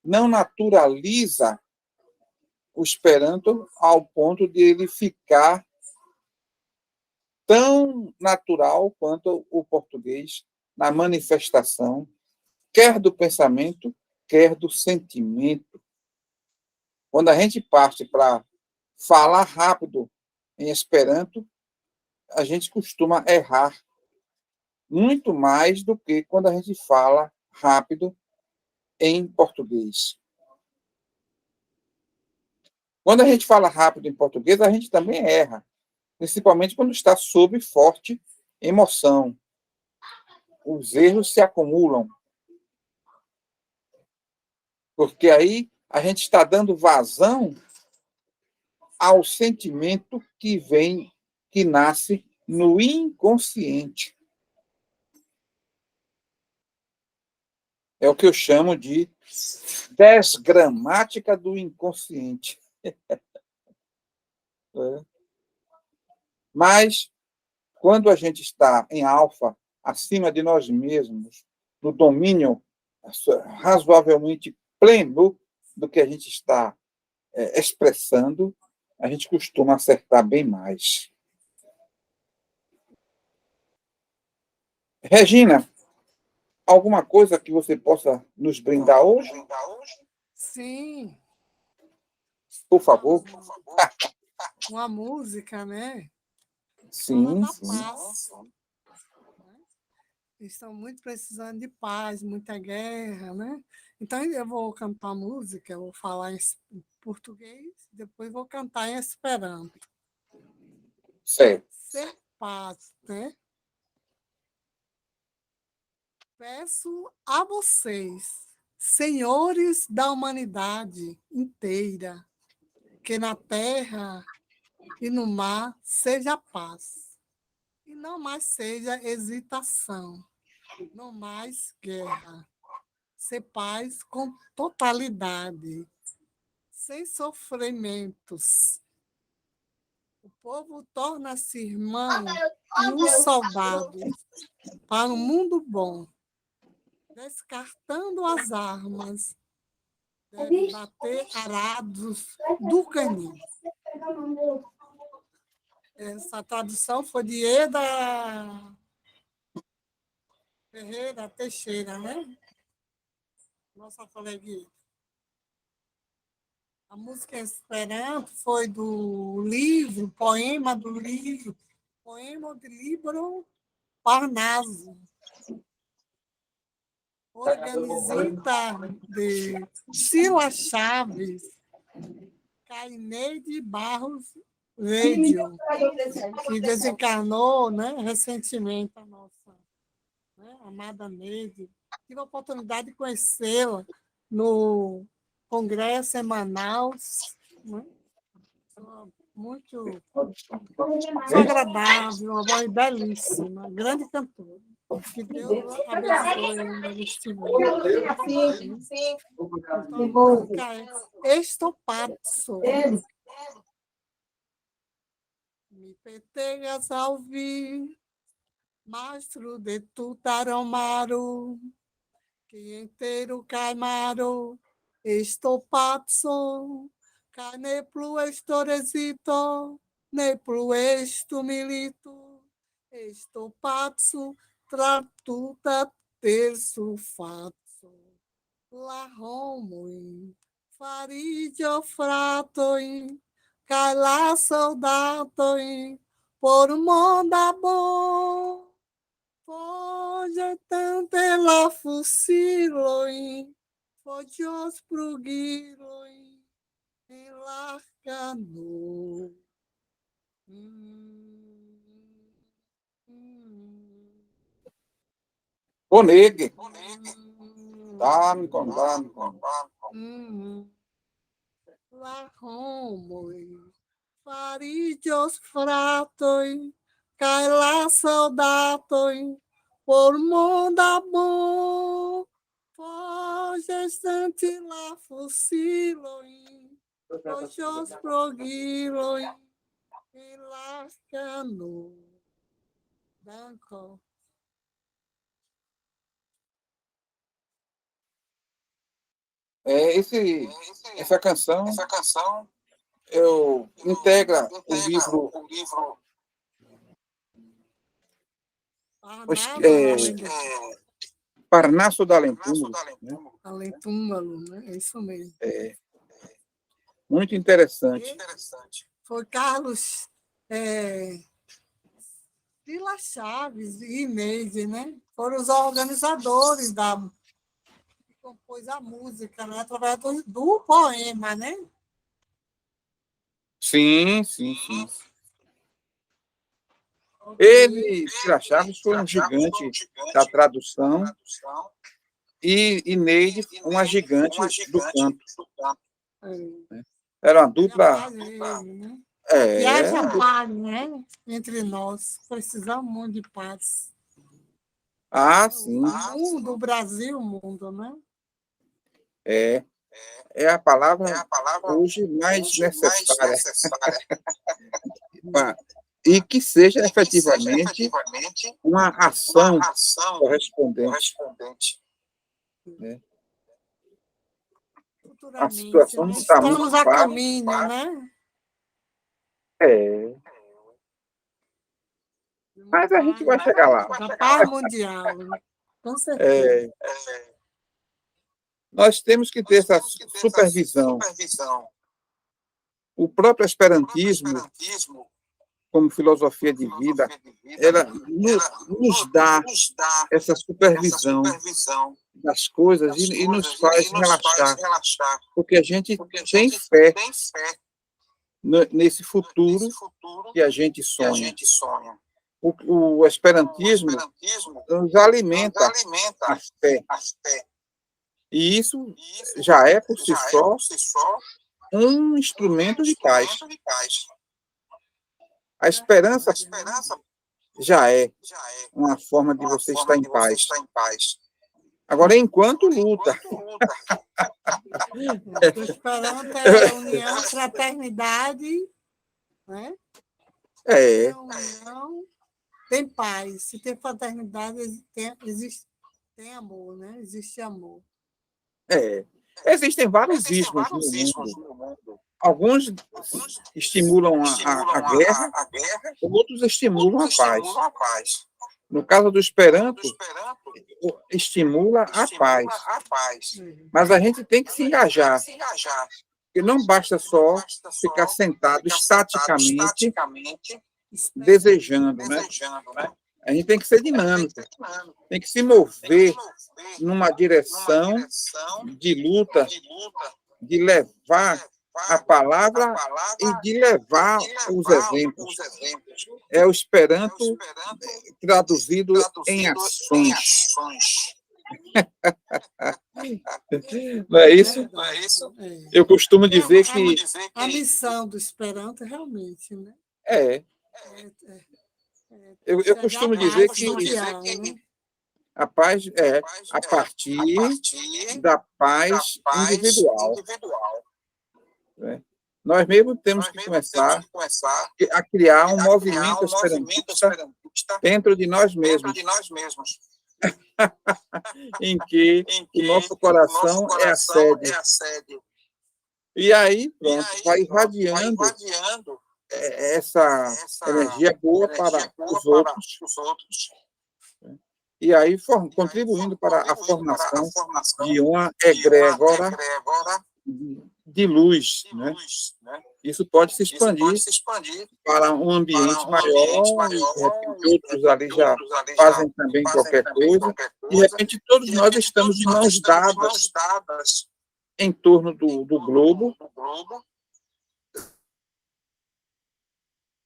Speaker 1: não naturaliza o Esperanto ao ponto de ele ficar tão natural quanto o português na manifestação, quer do pensamento, quer do sentimento. Quando a gente parte para falar rápido em Esperanto, a gente costuma errar muito mais do que quando a gente fala rápido em português. Quando a gente fala rápido em português, a gente também erra, principalmente quando está sob forte emoção. Os erros se acumulam, porque aí a gente está dando vazão ao sentimento que nasce no inconsciente. É o que eu chamo de desgramática do inconsciente. Mas, quando a gente está em alfa, acima de nós mesmos, no domínio razoavelmente pleno do que a gente está expressando, a gente costuma acertar bem mais. Regina, alguma coisa que você possa nos brindar hoje?
Speaker 2: Sim,
Speaker 1: Por favor.
Speaker 2: uma música, né? Fala
Speaker 1: Sim,
Speaker 2: da
Speaker 1: sim.
Speaker 2: paz. Né? Estão muito precisando de paz, muita guerra, né? Então eu vou cantar música, eu vou falar em português, depois vou cantar em esperanto.
Speaker 1: Certo.
Speaker 2: Ser paz, né? Peço a vocês, senhores da humanidade inteira, que na terra e no mar seja paz, e não mais seja hesitação, não mais guerra. Ser paz com totalidade, sem sofrimentos. O povo torna-se irmão e um soldado para um mundo bom, descartando as armas, deve bater arados do canhão. Essa tradução foi de Eda Ferreira Teixeira, né? Nossa coleguinha. A música em Esperanto foi do livro, poema do livro, poema de livro Parnaso. Organizita de Silas Chaves, Caineide Barros Radio, que desencarnou, né, recentemente a nossa, né, amada Neide. Tive a oportunidade de conhecê-la no congresso em Manaus, né? Muito agradável, uma voz belíssima, grande cantora. Que Deus abençoe ainda neste mundo. Então, a música é Estopazzo. Me petegas ao vir, mastro de Tutaramaru, que inteiro caimaro, Estopazzo, cane plu estoresito, ne plu estu milito, Estopazzo, tratuta terço fatso, la homoi, faridio fratoi, cai lá soldatoi, por monda bom, foge tante la fusiloi, fogios prugiloi, em larcano.
Speaker 1: Boneghe. Dankon.
Speaker 2: La homoi, faridios fratoi, cai lá soldatoi, por monda bom, fogestante la fusiloi, fogios progiloi, e lascano. Danko.
Speaker 1: Essa canção eu integra o livro Parnaso da Lentúmulo, né?
Speaker 2: Alentúmulo, né? É isso mesmo.
Speaker 1: Muito interessante.
Speaker 2: Foi Carlos Silas Chaves e Neide, né? Foram os organizadores que compôs a música, né? Através do poema, né?
Speaker 1: Sim. Ele, Silas Chaves, foi um gigante da tradução e Neide, uma gigante do canto. Era uma dupla.
Speaker 2: Né?
Speaker 1: É,
Speaker 2: e haja paz, né? Entre nós. Precisamos muito de paz.
Speaker 1: sim.
Speaker 2: O mundo, o Brasil, o mundo, né?
Speaker 1: É a palavra hoje mais necessária. E que seja efetivamente uma ação correspondente. Né? A situação não está muito
Speaker 2: Estamos a
Speaker 1: fácil.
Speaker 2: caminho, né?
Speaker 1: Mas a gente vai chegar lá.
Speaker 2: Da paz mundial. Com certeza.
Speaker 1: Nós temos que ter essa supervisão. O próprio esperantismo, como filosofia de vida, ela nos dá essa supervisão das coisas e nos faz relaxar, porque a gente tem fé nesse futuro que a gente sonha. O esperantismo nos alimenta a fé. E isso já é, por si só, um instrumento de paz. A esperança já é uma forma de você estar em paz. Agora, enquanto luta.
Speaker 2: O esperanto é união, fraternidade, né? Tem união, tem paz. Se tem fraternidade, tem amor, né? Existe amor.
Speaker 1: Existem vários ismos no mundo. Alguns estimulam a guerra, outros estimulam a paz. No caso do Esperanto, estimula a paz. Mas a gente tem que se engajar. Porque não basta só ficar sentado estaticamente desejando, né? A gente tem que ser dinâmico, tem que se mover numa direção de luta, de levar a palavra e de levar os exemplos. É o Esperanto traduzido em ações. Não é isso? Eu costumo dizer que...
Speaker 2: A missão do Esperanto, realmente, né?
Speaker 1: Eu costumo dizer que a paz é a partir da paz individual. Nós mesmos temos que começar a criar um movimento esperantista dentro de nós mesmos, em que o nosso coração é a sede. E aí, pronto, vai irradiando essa energia boa para os outros. E aí contribuindo para a formação de uma egrégora de luz, né? Isso pode se expandir para um ambiente maior, e de repente outros ali já fazem também qualquer coisa, de repente todos nós estamos de mãos dadas em torno do globo.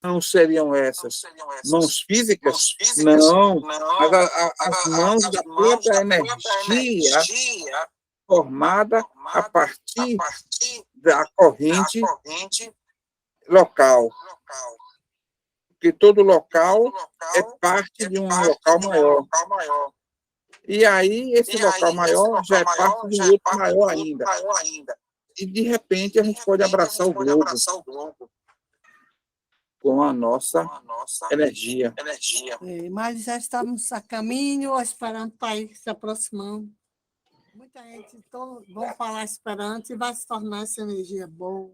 Speaker 1: Não seriam essas mãos físicas? Não, mas as mãos da própria energia formada a partir da corrente local. Porque todo local é parte de um local maior. E aí, esse local maior já é parte de um outro maior ainda. E, de repente, a gente pode abraçar o globo com a nossa energia.
Speaker 2: Mas já estamos a caminho, o Esperanto está aí se aproximando. Muita gente vão falar Esperanto e vai se tornar essa energia boa.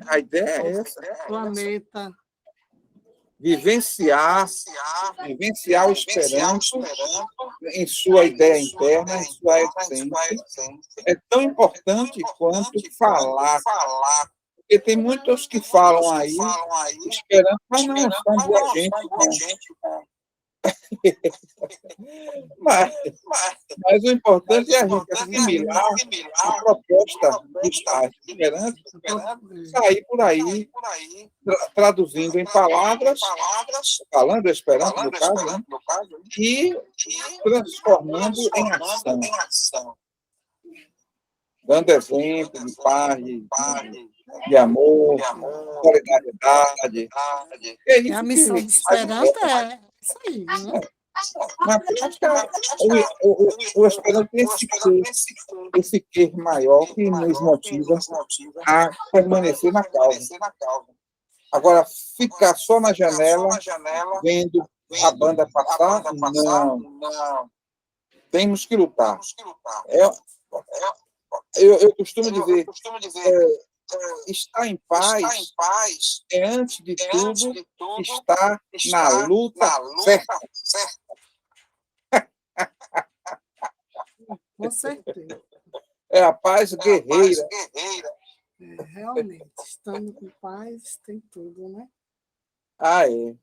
Speaker 1: A ideia é essa.
Speaker 2: Planeta.
Speaker 1: Vivenciar o Esperanto em sua ideia interna, em sua essência. É tão importante quanto falar. Porque tem muitos que falam aí, Esperanto, mas não são boa gente. Mas o importante é a gente assimilar a proposta do Estado Esperanto, sair por aí, traduzindo em palavras, falando Esperanto, no caso, né? E transformando em ação. Dando exemplo de paz, de amor, solidariedade.
Speaker 2: A missão do Esperanto é isso aí, né?
Speaker 1: Na prática, o Esperanto tem esse quê maior que nos motiva a permanecer na causa. Agora, ficar só na janela, vendo a banda passar, não. Temos que lutar. Eu costumo dizer, estar em paz é, antes de tudo, estar na luta certa.
Speaker 2: Com certeza.
Speaker 1: É a paz guerreira.
Speaker 2: Realmente, estando com paz, tem tudo, né?
Speaker 1: Ah, é.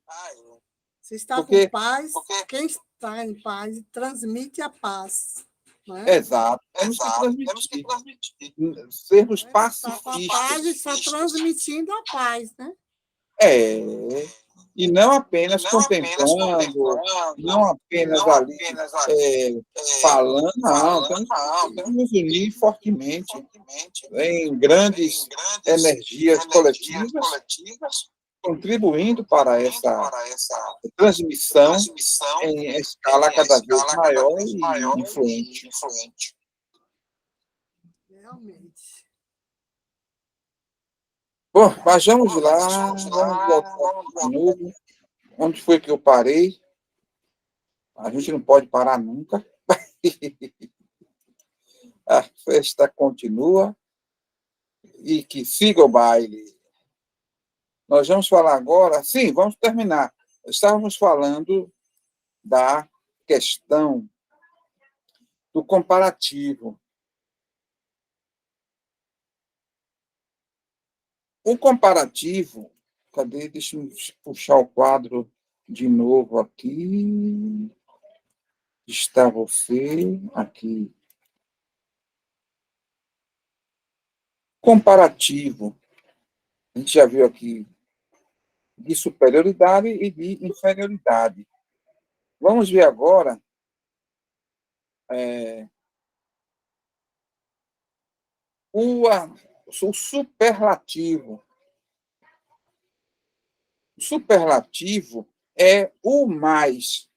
Speaker 2: Se está com
Speaker 1: Porque,
Speaker 2: paz, quem está em paz transmite a paz, não é?
Speaker 1: exato, temos que transmitir. Sermos
Speaker 2: Está com a paz e
Speaker 1: pacifistas.
Speaker 2: está transmitindo a paz, né?
Speaker 1: É. E não apenas contemplando, não apenas ali falando, não. Temos que nos unir fortemente em grandes energias coletivas, contribuindo para essa transmissão em escala cada vez maior e influente.
Speaker 2: Realmente.
Speaker 1: Bom, mas vamos lá, vamos voltar de novo. Onde foi que eu parei? A gente não pode parar nunca. A festa continua e que siga o baile. Nós vamos falar agora, sim, vamos terminar. Estávamos falando da questão do comparativo. O comparativo, cadê? Deixa eu puxar o quadro de novo aqui. Está você aqui. Comparativo. A gente já viu aqui de superioridade e de inferioridade. Vamos ver agora o superlativo. O superlativo é o mais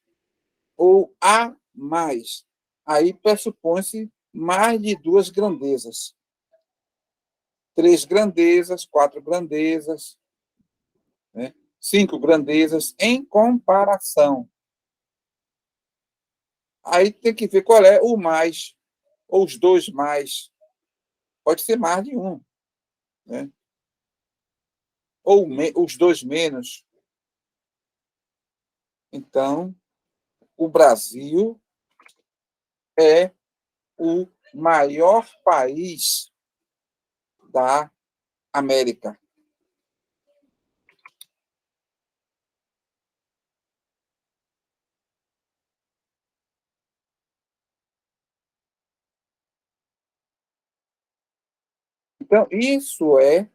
Speaker 1: ou a mais. Aí pressupõe-se mais de duas grandezas. 3 grandezas, 4 grandezas, né? 5 grandezas em comparação. Aí tem que ver qual é o mais, ou os dois mais. Pode ser mais de um, né? Ou os dois menos. Então, o Brasil é o maior país da América. Então, isso é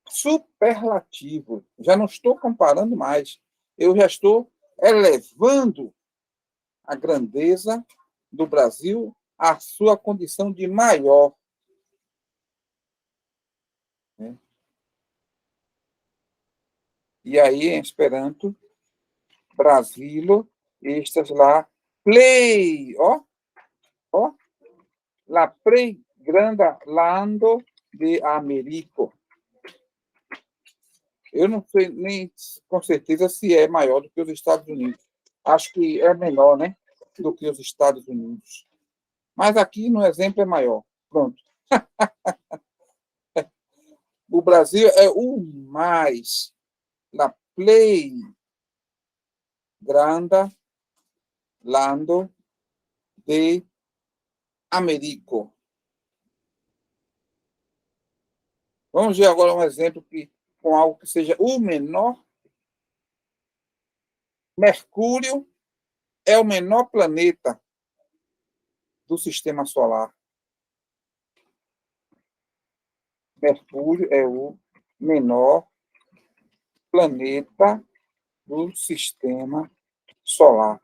Speaker 1: superlativo. Já não estou comparando mais. Eu já estou elevando a grandeza do Brasil à sua condição de maior. Né? E aí, em Esperanto, Brasilo, estas lá, play, ó, la play granda lando de Américo. Eu não sei nem com certeza se é maior do que os Estados Unidos. Acho que é menor, né, do que os Estados Unidos. Mas aqui, no exemplo, é maior. Pronto. O Brasil é o mais, la play grande lando de Américo. Vamos ver agora um exemplo com algo que seja o menor. Mercúrio é o menor planeta do sistema solar. Mercúrio é o menor planeta do sistema solar.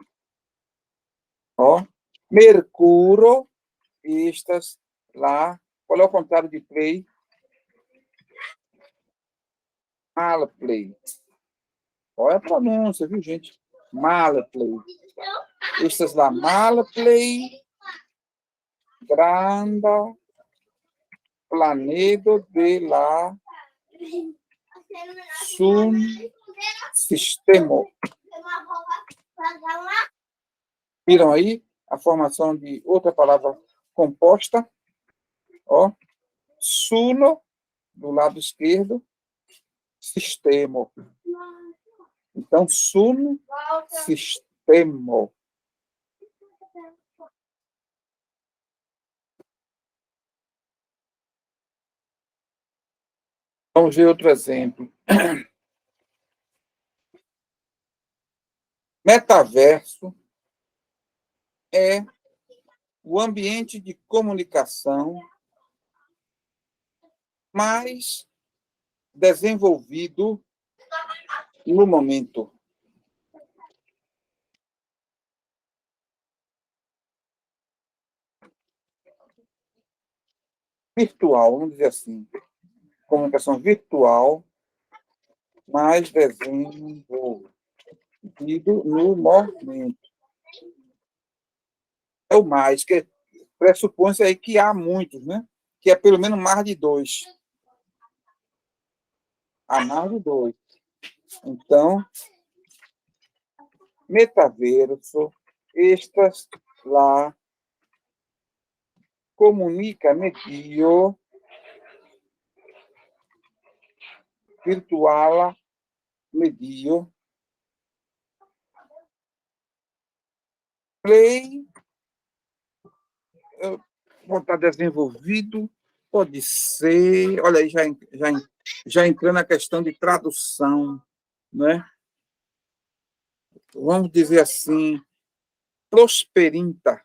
Speaker 1: Ó, Mercúrio, estas lá. Qual é o contrário de play? Malaplay. Olha a pronúncia, viu, gente? Malaplay. Estas lá, Malaplay, grande planeta de la sun sistema. Viram aí a formação de outra palavra composta? Ó, suno, do lado esquerdo, sistema. Então, sun sistema. Vamos ver outro exemplo. Metaverso é o ambiente de comunicação mais desenvolvido no momento. Virtual, vamos dizer assim. Comunicação virtual mais desenvolvido no momento. É o mais, que pressupõe-se aí que há muitos, né? Que é pelo menos mais de 2. Há mais de 2. Então, metaverso, estas lá, comunica medio, virtual medio, play, pode estar desenvolvido, pode ser, olha aí, já entrando na questão de tradução, né? Vamos dizer assim, prosperanta.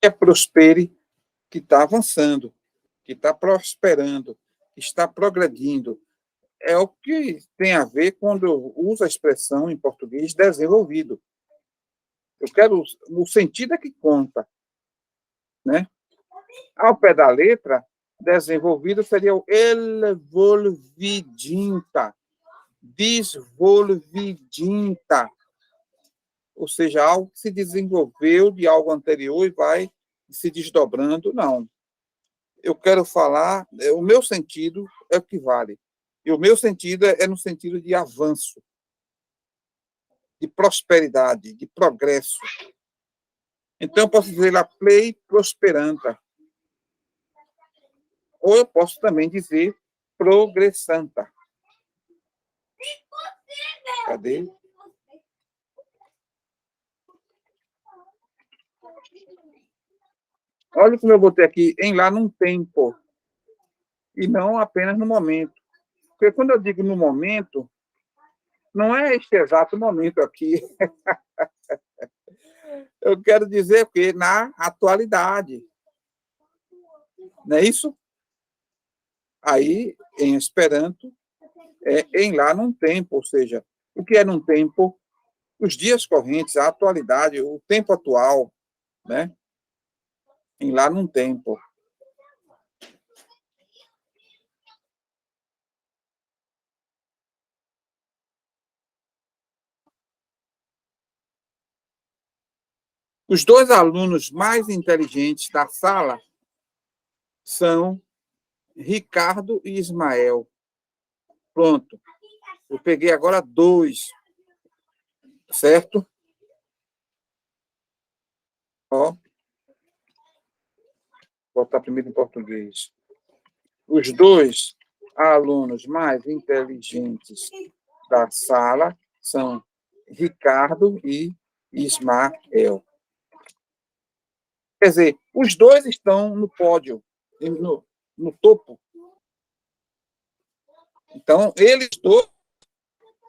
Speaker 1: É prospere que está avançando, que está prosperando, que está progredindo. É o que tem a ver quando eu uso a expressão em português desenvolvido. Eu quero o sentido é que conta, né? Ao pé da letra, desenvolvido seria o evolvidinta, desvolvidinta, ou seja, algo que se desenvolveu de algo anterior e vai se desdobrando, não. Eu quero falar, o meu sentido é o que vale. E o meu sentido é no sentido de avanço, de prosperidade, de progresso. Então, eu posso dizer lá, play prosperanta. Ou eu posso também dizer progressanta. Cadê? Olha como eu botei aqui, em lá num tempo, e não apenas no momento. Porque quando eu digo no momento, não é este exato momento aqui. Eu quero dizer que na atualidade. Não é isso? Aí, em Esperanto, é em lá num tempo, ou seja, o que é num tempo? Os dias correntes, a atualidade, o tempo atual, né? Em lá num tempo. Os 2 alunos mais inteligentes da sala são Ricardo e Ismael. Pronto. Eu peguei agora 2, certo? Ó. Vou botar primeiro em português. Os 2 alunos mais inteligentes da sala são Ricardo e Ismael. Quer dizer, os 2 estão no pódio, no topo. Então, eles 2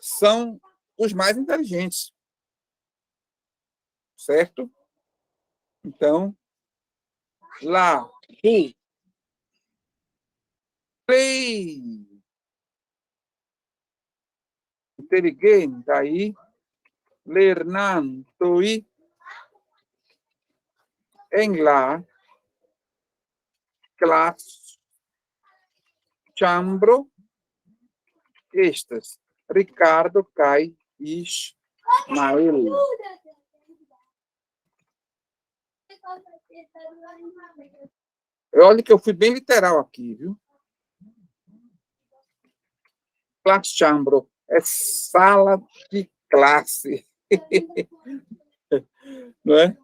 Speaker 1: são os mais inteligentes. Certo? Então, lá, play, inteligente, aí, lernando e em lá, classe, chambro, estas, Ricardo, Kai, Ismael. Olha que eu fui bem literal aqui, viu? Classe chambro é sala de classe. Não é?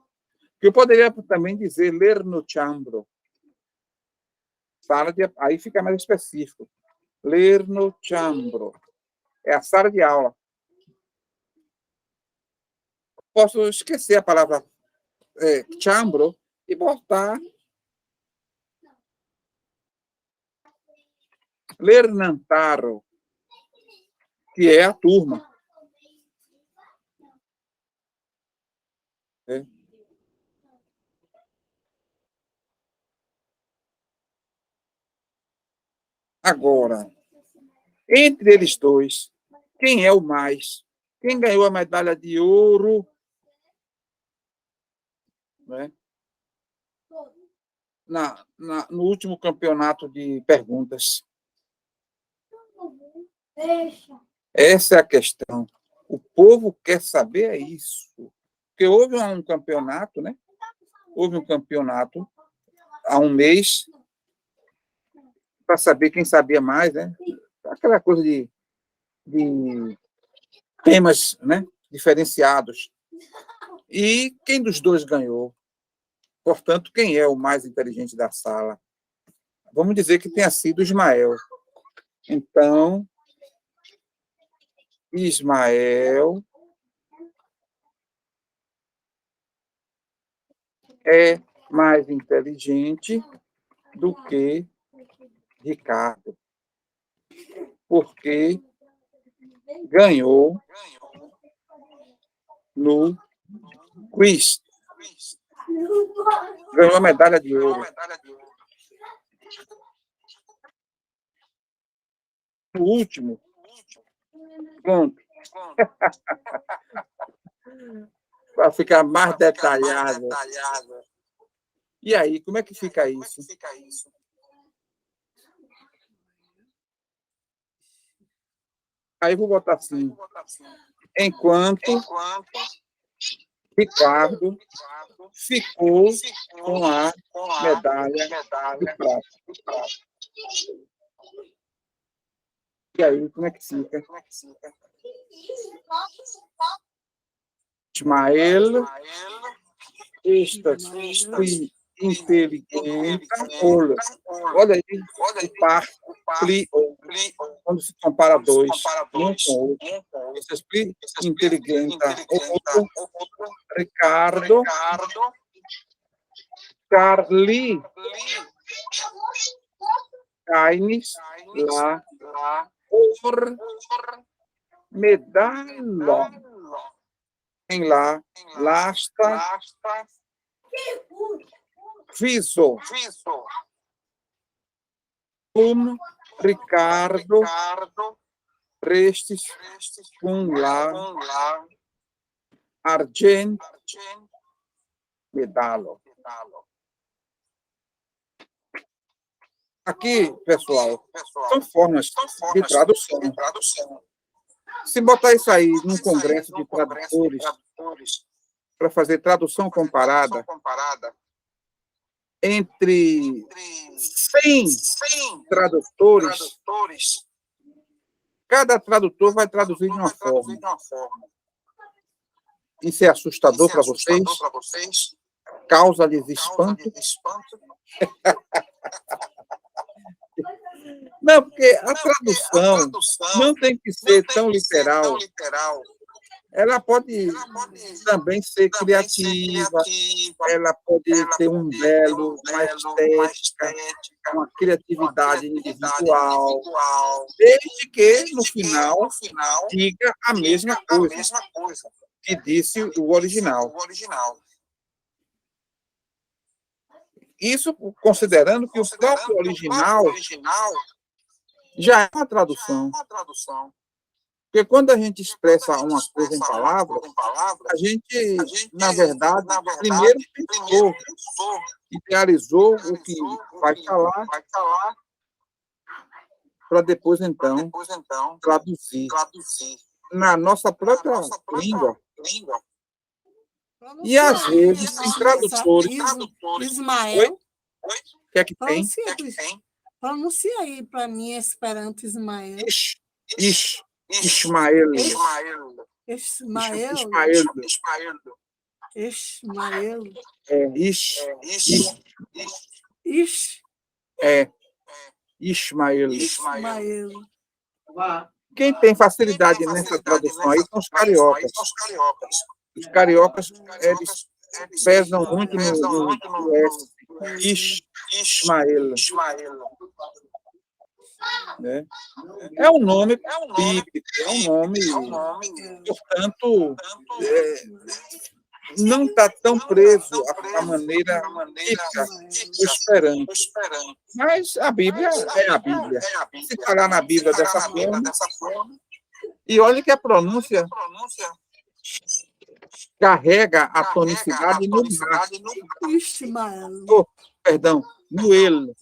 Speaker 1: Que eu poderia também dizer ler no chambro. Sala de, aí fica mais específico. Ler no chambro. É a sala de aula. Posso esquecer a palavra chambro e botar Lernantaro, que é a turma. É. Agora, entre eles dois, quem é o mais? Quem ganhou a medalha de ouro, né, no último campeonato de perguntas? Essa é a questão. O povo quer saber isso. Porque houve um campeonato, né? Houve um campeonato há um mês para saber quem sabia mais, né? Aquela coisa de temas, né, diferenciados. E quem dos dois ganhou? Portanto, quem é o mais inteligente da sala? Vamos dizer que tenha sido Ismael. Então, Ismael é mais inteligente do que Ricardo, porque ganhou no quiz. Ganhou a medalha de ouro. No último. Pronto. Para ficar mais detalhado. E aí, como é que fica isso? Aí vou botar assim. Enquanto Ricardo ficou com a medalha de prata. E aí, como é que fica? Ismael está inteligente. Olha aí, o par, quando se compara dois, um com o outro. Esse split inteligente. Outro, Ricardo, Carli, Caines, lá, por medalha. Em lá, lasta, fiso, Ricardo, prestes, com lá, argent, medalo. Aqui, pessoal, são formas de tradução. Se botar isso aí num congresso de tradutores para fazer tradução comparada entre 100 tradutores, cada tradutor vai traduzir de uma forma. Isso é assustador para vocês? Causa-lhes espanto? Não, porque a tradução não tem que ser tão literal. Ela pode também ser criativa, ela pode ter um belo, uma estética, uma criatividade individual, desde que, no final, diga a mesma coisa que disse o original. Isso considerando que o próprio original já é uma tradução. Porque quando a gente expressa uma coisa em palavras, a gente, na verdade, primeiro pensou, idealizou o que vai falar, para depois, então, traduzir na nossa própria língua. E, às vezes, tem tradutores...
Speaker 2: Ismael.
Speaker 1: O que é que tem?
Speaker 2: Pronuncia aí para mim Esperanto Ismael.
Speaker 1: Ismael.
Speaker 2: Ismael.
Speaker 1: Quem tem facilidade nessa tradução aí são os cariocas. Os cariocas, eles pesam muito no S. Ismael. Né? É um nome bíblico, é um nome, portanto, não está tão preso à maneira típica do Esperanto. Mas a Bíblia é a Bíblia. Se falar na Bíblia dessa forma, e olha que a pronúncia carrega a tonicidade no mar.
Speaker 2: Ismael.
Speaker 1: Perdão, no ele.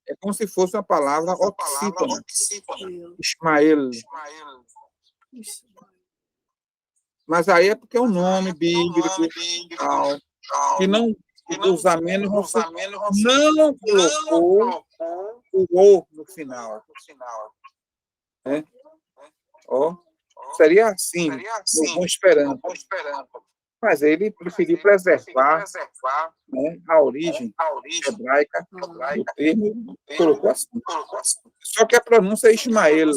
Speaker 1: É como se fosse uma palavra oxítona. Ismael. Mas aí é porque é um nome bíblico, tal, que não, os amenos não colocou o O no final. Né? Ó, seria assim, no bom Esperanto. Mas ele preferiu preservar, né, a origem hebraica do termo, colocou assim. Só que a pronúncia é Ismael.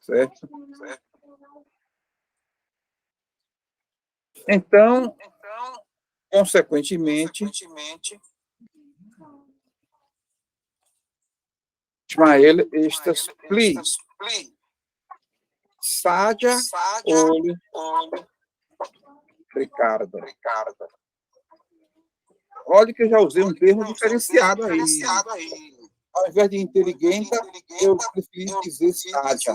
Speaker 1: Certo? Então, consequentemente, Ismael estas pli, Sádia, olho, Ricardo. Olha que eu já usei um termo diferenciado aí. Ao invés de inteligente, eu preferi dizer sádia.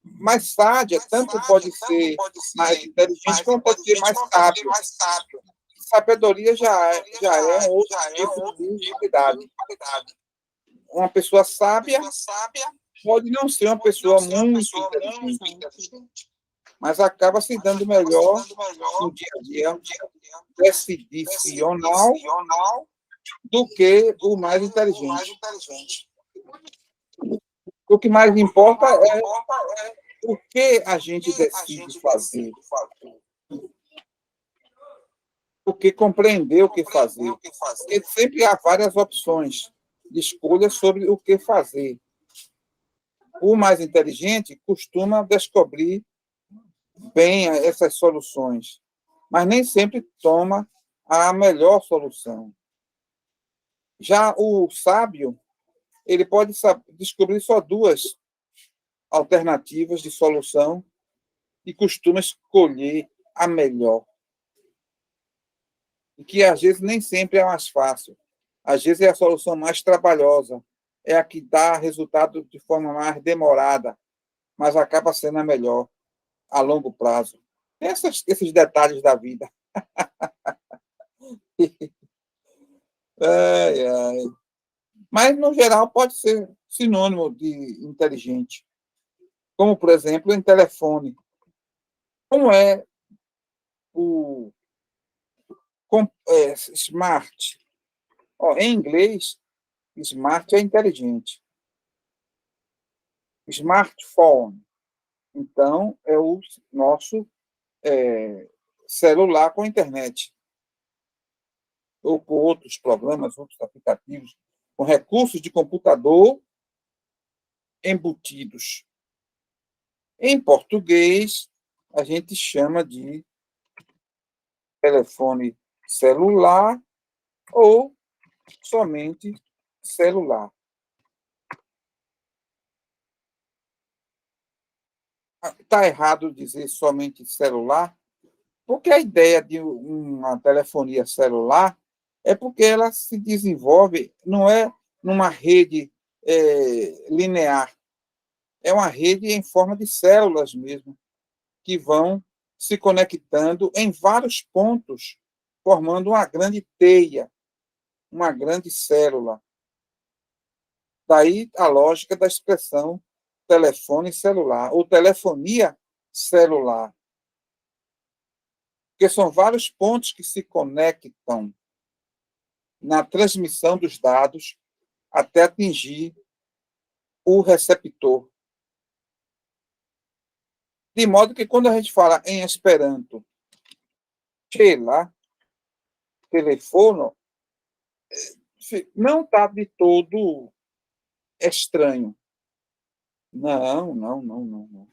Speaker 1: Mas sádia tanto pode ser mais inteligente como pode ser mais sábio. Sabedoria já é um outro tipo de qualidade. Uma pessoa sábia pode não ser uma pessoa muito inteligente, mas acaba se dando melhor no dia a dia decisional do que o mais inteligente. O que mais importa é o que a gente decide fazer. O que compreender o que fazer. Porque sempre há várias opções de escolha sobre o que fazer. O mais inteligente costuma descobrir bem essas soluções, mas nem sempre toma a melhor solução. Já o sábio, ele pode descobrir só duas alternativas de solução e costuma escolher a melhor. E que, às vezes, nem sempre é a mais fácil. Às vezes, é a solução mais trabalhosa, é a que dá resultado de forma mais demorada, mas acaba sendo a melhor a longo prazo. Esses detalhes da vida. Ai, ai. Mas, no geral, pode ser sinônimo de inteligente. Como, por exemplo, em telefone. Como é o smart? Em inglês, smart é inteligente. Smartphone. Então, é o nosso celular com internet. Ou com outros programas, outros aplicativos, com recursos de computador embutidos. Em português, a gente chama de telefone celular ou somente celular. Está errado dizer somente celular, porque a ideia de uma telefonia celular é porque ela se desenvolve, não é numa rede linear, é uma rede em forma de células mesmo, que vão se conectando em vários pontos, formando uma grande teia, uma grande célula. Daí a lógica da expressão telefone celular, ou telefonia celular. Porque são vários pontos que se conectam na transmissão dos dados até atingir o receptor. De modo que, quando a gente fala em Esperanto, Sheila, telefono não está de todo estranho. Não.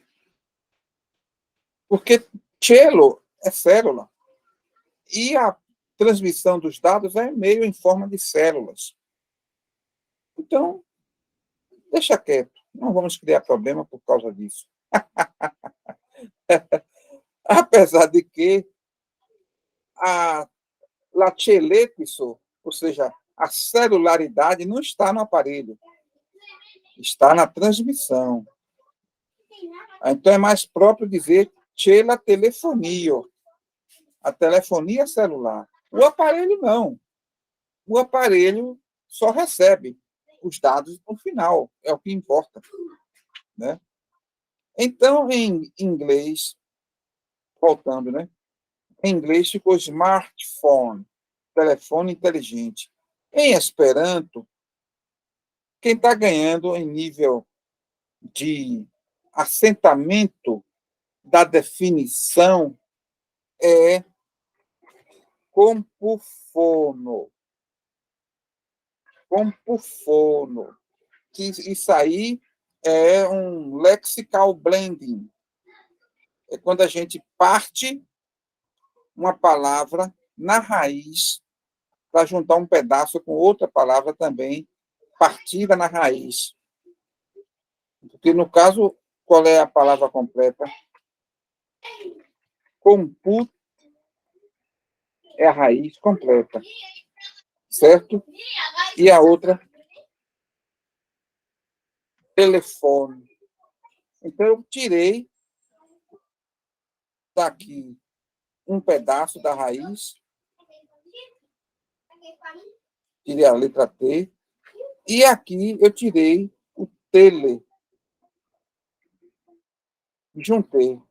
Speaker 1: Porque cello é célula. E a transmissão dos dados é meio em forma de células. Então, deixa quieto. Não vamos criar problema por causa disso. Apesar de que a lacheletixo, ou seja, a celularidade não está no aparelho, está na transmissão. Então, é mais próprio dizer cela telefonio, a telefonia celular. O aparelho não. O aparelho só recebe os dados no final, é o que importa, né? Então, em inglês, voltando, né? Em inglês ficou smartphone, telefone inteligente. Em Esperanto, quem está ganhando em nível de assentamento da definição é compufono. Compufono. Que isso aí é um lexical blending. É quando a gente parte uma palavra na raiz para juntar um pedaço com outra palavra também partida na raiz. Porque, no caso, qual é a palavra completa? Comput é a raiz completa. Certo? E a outra? Telefone. Então, eu tirei daqui um pedaço da raiz, tirei a letra T, e aqui eu tirei o tele, juntei,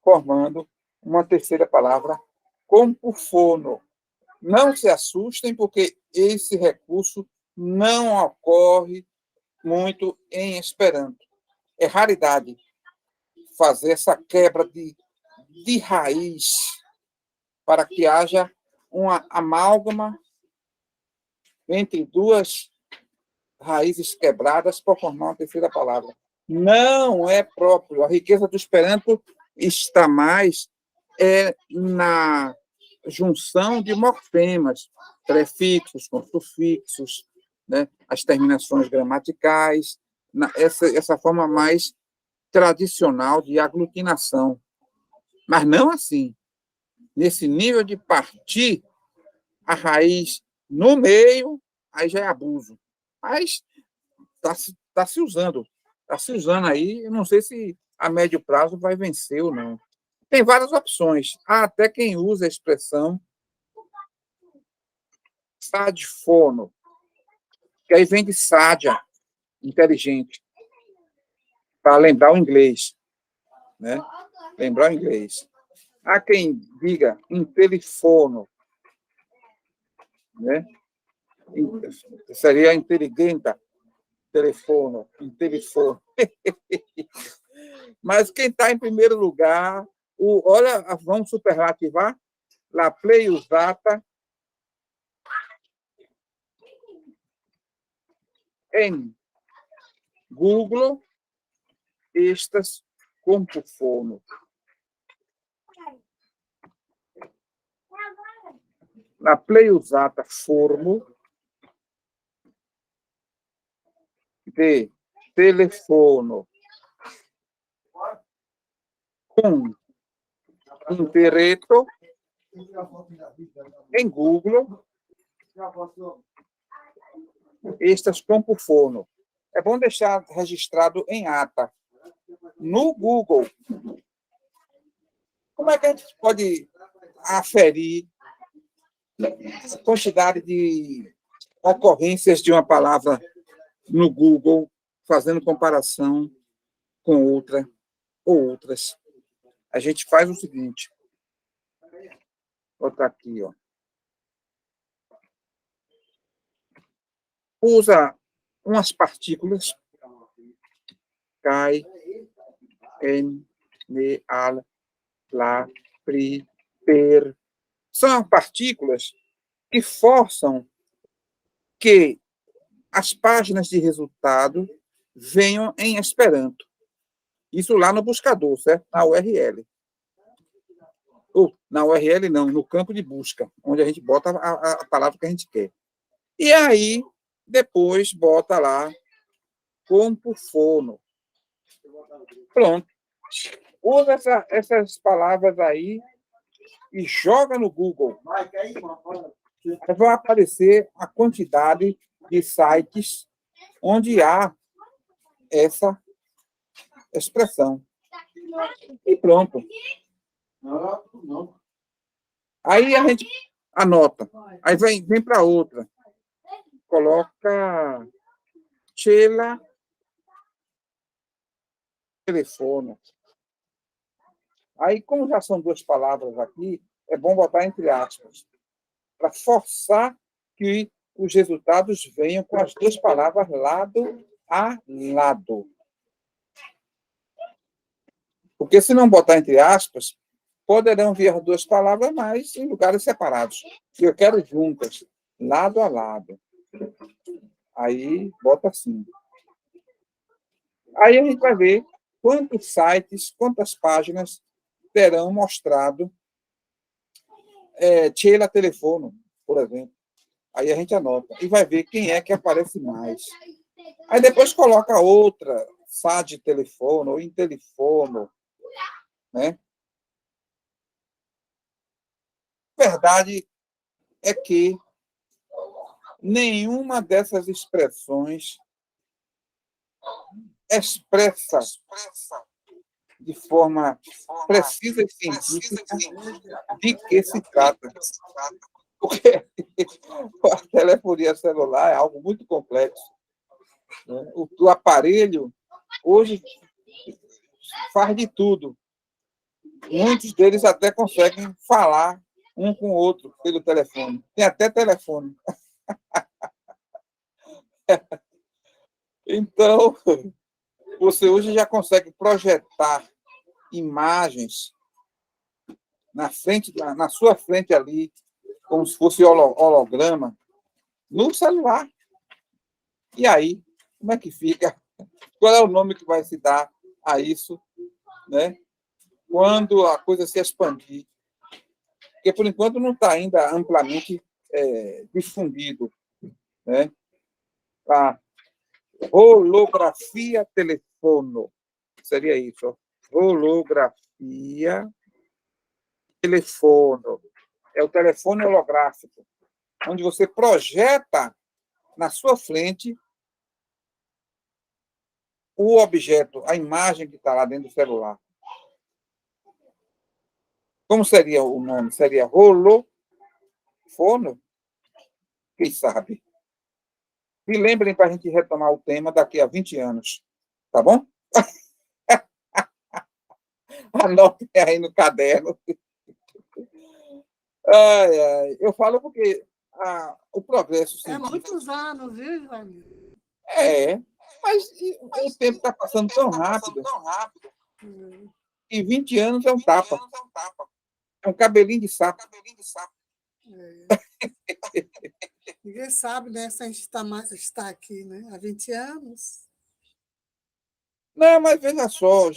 Speaker 1: formando uma terceira palavra, compufono. Não se assustem, porque esse recurso não ocorre muito em Esperanto. É raridade fazer essa quebra de raiz para que haja uma amálgama entre duas raízes quebradas para formar uma terceira palavra. Não é próprio. A riqueza do Esperanto está mais na junção de morfemas, prefixos com sufixos, né? As terminações gramaticais, essa forma mais tradicional de aglutinação. Mas não assim. Nesse nível de partir a raiz no meio, aí já é abuso. Mas está se usando. Está se usando aí. Eu não sei se a médio prazo vai vencer ou não. Tem várias opções. Há até quem usa a expressão sadfono, que aí vem de sádia, inteligente, para lembrar o inglês. Né? Lembrar o inglês. Há quem diga intelifono, né? Seria inteligente, telefono, intelifono. Mas quem está em primeiro lugar, olha, vamos superlativar, la play usata em Google estas compufono. La play usata formo de telefono com interreto em Google estas compufono. É bom deixar registrado em ata. No Google, como é que a gente pode aferir a quantidade de ocorrências de uma palavra no Google, fazendo comparação com outra ou outras? A gente faz o seguinte. Vou botar aqui, ó. Usa umas partículas, cai, en, ne, al, la, pri, per, São partículas que forçam que as páginas de resultado venham em Esperanto. Isso lá no buscador, certo? Na URL. Ou, na URL não, no campo de busca, onde a gente bota a palavra que a gente quer. E aí, depois, bota lá compufono. Pronto. Usa essas palavras aí e joga no Google. Vai aparecer a quantidade de sites onde há essa expressão. E pronto. Aí a gente anota. Aí vem para outra. Coloca Chela telefone. Aí, como já são duas palavras aqui, é bom botar entre aspas, para forçar que os resultados venham com as duas palavras lado a lado. Porque, se não botar entre aspas, poderão vir as duas palavras, mas em lugares separados. E eu quero juntas, lado a lado. Aí, bota assim. Aí a gente vai ver quantos sites, quantas páginas terão mostrado Chela Telefono, por exemplo. Aí a gente anota e vai ver quem é que aparece mais. Aí depois coloca outra, SAD Telefono ou Intelefono, né? A verdade é que nenhuma dessas expressões expressa de forma precisa e científica de que se trata. Porque a telefonia celular é algo muito complexo. Né? O aparelho, hoje, faz de tudo. Muitos deles até conseguem falar um com o outro pelo telefone. Tem até telefone. Então, você hoje já consegue projetar imagens na sua frente ali, como se fosse holograma, no celular. E aí, como é que fica? Qual é o nome que vai se dar a isso, né? Quando a coisa se expandir? Porque, por enquanto, não está ainda amplamente difundido, né? A holografia telefono. Seria isso. Ó. Holografia telefono. É o telefone holográfico, onde você projeta na sua frente o objeto, a imagem que está lá dentro do celular. Como seria o nome? Seria holofono? Quem sabe? Me lembrem para a gente retomar o tema daqui a 20 anos. Tá bom? Anotem aí no caderno. Ai, ai. Eu falo porque o progresso científico...
Speaker 2: muitos anos, viu, Ivanildo?
Speaker 1: Mas o tempo está passando tão rápido. E 20 anos é um tapa. É um cabelinho de sapo.
Speaker 2: Ninguém sabe, né, se a gente está aqui, né, há 20 anos.
Speaker 1: Não, mas veja só, a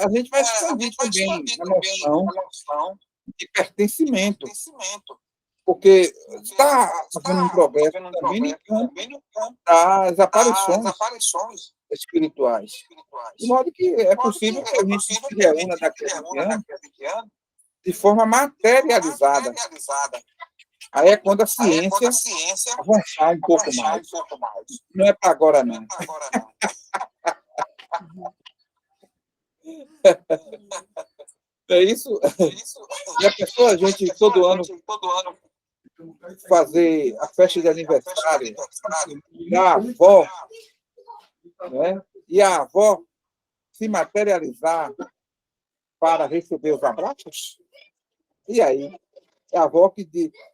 Speaker 1: gente vai expandir também a noção de pertencimento. Porque está fazendo um progresso também no campo das aparições espirituais. De modo que é possível que a gente se reúna daqui a 20 anos de forma materializada. Aí é quando a ciência avançar um pouco mais. Não é para agora, não. É isso. E a pessoa, a gente, todo ano, fazer a festa de aniversário da avó, né? E a avó se materializar para receber os abraços? E aí? É a avó que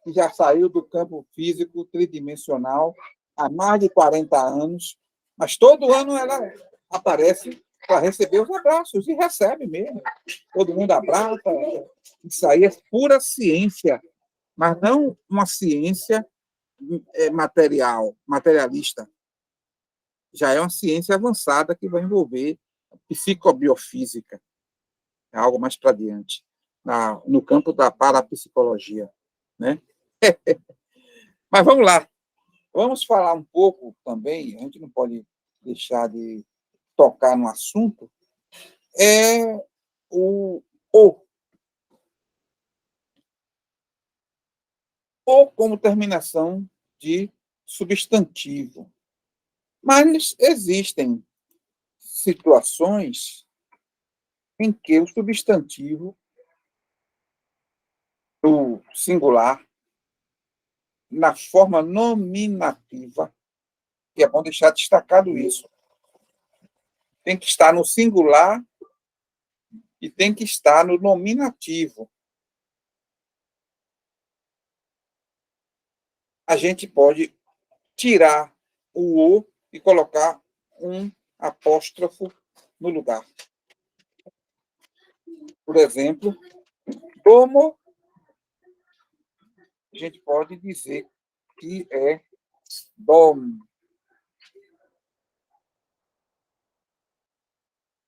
Speaker 1: já saiu do campo físico tridimensional há mais de 40 anos, mas todo ano ela aparece para receber os abraços, e recebe mesmo. Todo mundo abraça. Isso aí é pura ciência, mas não uma ciência materialista. Já é uma ciência avançada que vai envolver psicobiofísica, é algo mais para diante, no campo da parapsicologia, né? Mas vamos lá, vamos falar um pouco também, a gente não pode deixar de tocar no assunto, é o como terminação de substantivo. Mas existem situações em que o substantivo, o singular, na forma nominativa, que é bom deixar destacado isso, tem que estar no singular e tem que estar no nominativo. A gente pode tirar o "o" e colocar um apóstrofo no lugar. Por exemplo, domo, a gente pode dizer que é dom.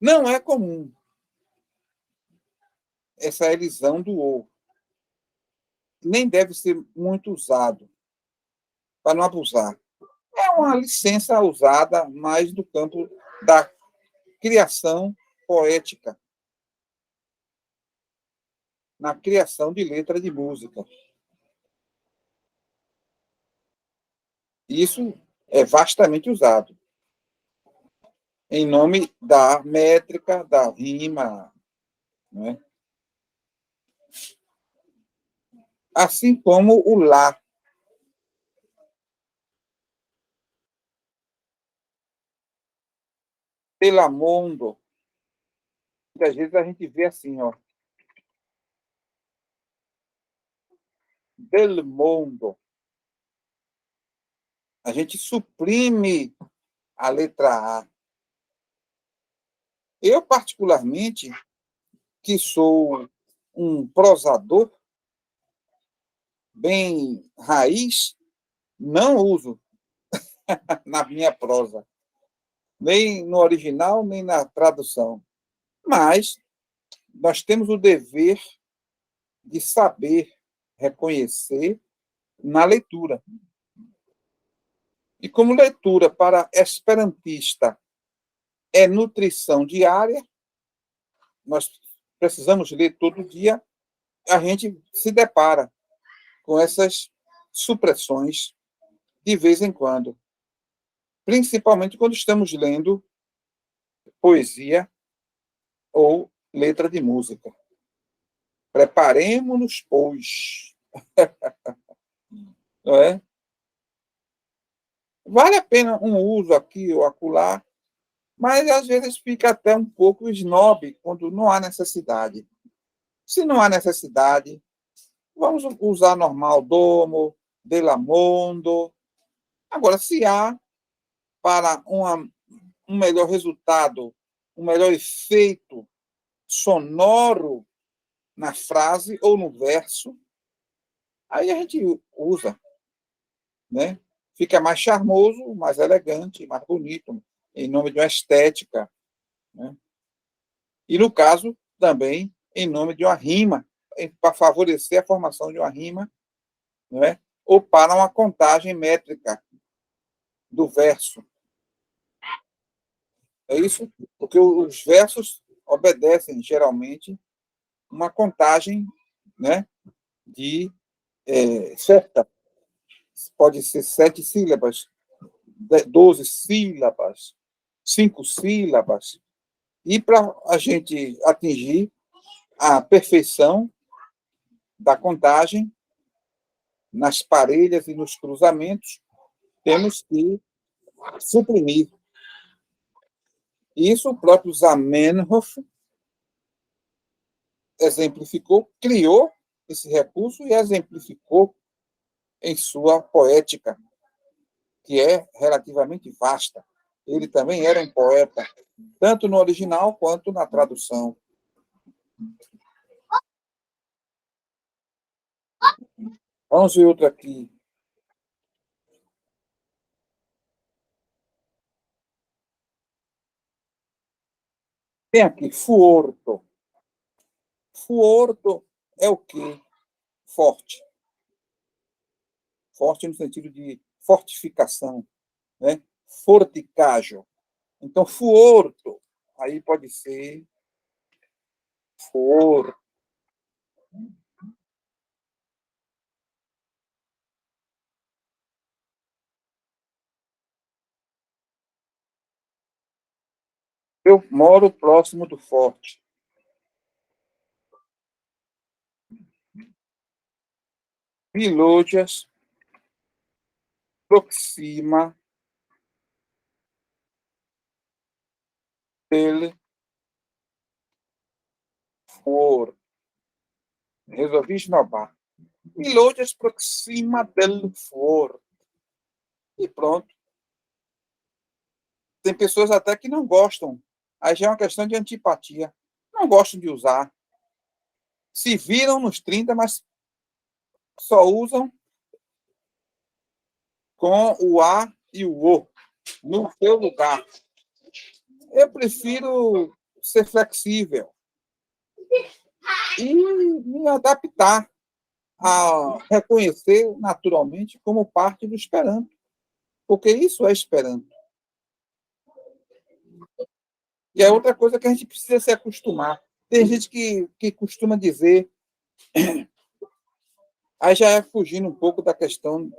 Speaker 1: Não é comum essa elisão do "o". Nem deve ser muito usado, para não abusar. É uma licença usada mais do campo da criação poética, na criação de letra de música. Isso é vastamente usado, em nome da métrica, da rima, né? Assim como o lá. Telamondo. Muitas vezes a gente vê assim, ó. Del mundo. A gente suprime a letra A. Eu, particularmente, que sou um prosador bem raiz, não uso na minha prosa, nem no original, nem na tradução. Mas nós temos o dever de saber reconhecer na leitura. E como leitura para esperantista é nutrição diária, nós precisamos ler todo dia, a gente se depara com essas supressões de vez em quando, principalmente quando estamos lendo poesia ou letra de música. Preparemo-nos, pois. Não é? Vale a pena um uso aqui ou acolá, mas às vezes fica até um pouco snob quando não há necessidade. Se não há necessidade, vamos usar normal, domo, delamondo. Agora, se há, para um melhor resultado, um melhor efeito sonoro na frase ou no verso, aí a gente usa, né? Fica mais charmoso, mais elegante, mais bonito, em nome de uma estética, né? E, no caso, também em nome de uma rima, para favorecer a formação de uma rima, né? Ou para uma contagem métrica do verso. É isso? Porque os versos obedecem, geralmente, uma contagem, né, de certa. Pode ser 7 sílabas, 12 sílabas, 5 sílabas. E para a gente atingir a perfeição da contagem, nas parelhas e nos cruzamentos, temos que suprimir. Isso o próprio Zamenhof exemplificou, criou esse recurso e exemplificou em sua poética, que é relativamente vasta. Ele também era um poeta, tanto no original quanto na tradução. Vamos ver outro aqui. Tem aqui, Fuorto. Fuorto é o quê? Forte. Forte no sentido de fortificação, né? Forticajo. Então, Fuorto, aí pode ser for. Eu moro próximo do forte. Vilojas proxima del for. Resolvi esnobar. Vilojas proxima del for. E pronto. Tem pessoas até que não gostam. Aí já é uma questão de antipatia. Não gostam de usar. Se viram nos 30, mas só usam com o A e o O no seu lugar. Eu prefiro ser flexível e me adaptar a reconhecer naturalmente como parte do Esperanto, porque isso é Esperanto. E é outra coisa que a gente precisa se acostumar. Tem gente que costuma dizer, aí já é fugindo um pouco da questão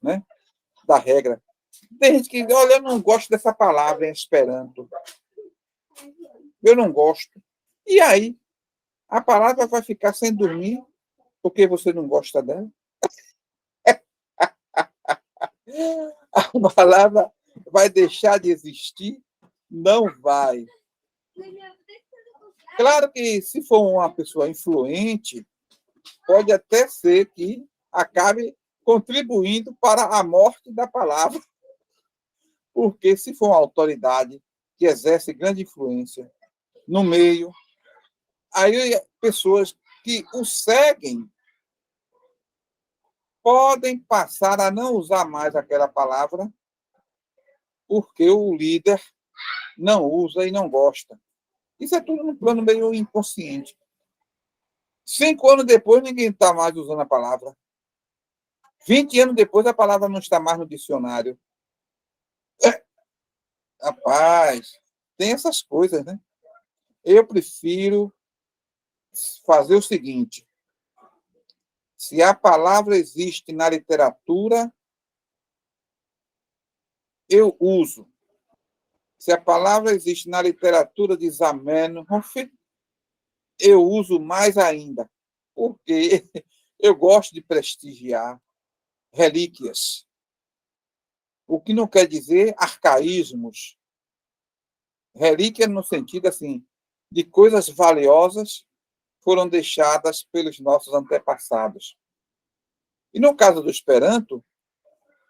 Speaker 1: né, da regra. Tem gente que, olha, eu não gosto dessa palavra em Esperanto. Eu não gosto. E aí, a palavra vai ficar sem dormir porque você não gosta dela? A palavra vai deixar de existir? Não vai. Claro que, se for uma pessoa influente, pode até ser que acabe contribuindo para a morte da palavra. Porque, se for uma autoridade que exerce grande influência no meio, aí pessoas que o seguem podem passar a não usar mais aquela palavra porque o líder não usa e não gosta. Isso é tudo no plano meio inconsciente. 5 anos depois, ninguém está mais usando a palavra. 20 anos depois, a palavra não está mais no dicionário. Rapaz, tem essas coisas, né? Eu prefiro fazer o seguinte: se a palavra existe na literatura, eu uso. Se a palavra existe na literatura de Zamenhof, eu uso mais ainda, porque eu gosto de prestigiar relíquias. O que não quer dizer arcaísmos. Relíquia no sentido assim, de coisas valiosas foram deixadas pelos nossos antepassados. E no caso do Esperanto,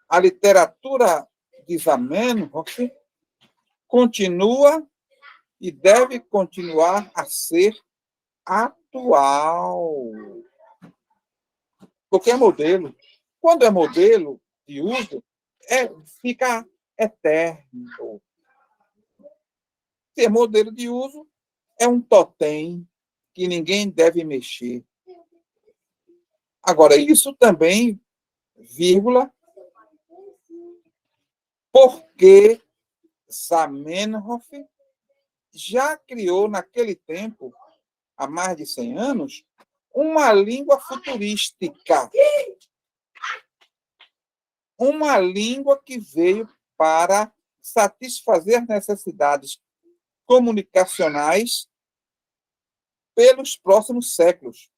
Speaker 1: a literatura de Zamenhof continua e deve continuar a ser atual. Porque é modelo. Quando é modelo de uso, fica eterno. Ser modelo de uso é um totem que ninguém deve mexer. Agora, isso também, vírgula, porque Zamenhof já criou, naquele tempo, há mais de 100 anos, uma língua futurística. Uma língua que veio para satisfazer necessidades comunicacionais pelos próximos séculos.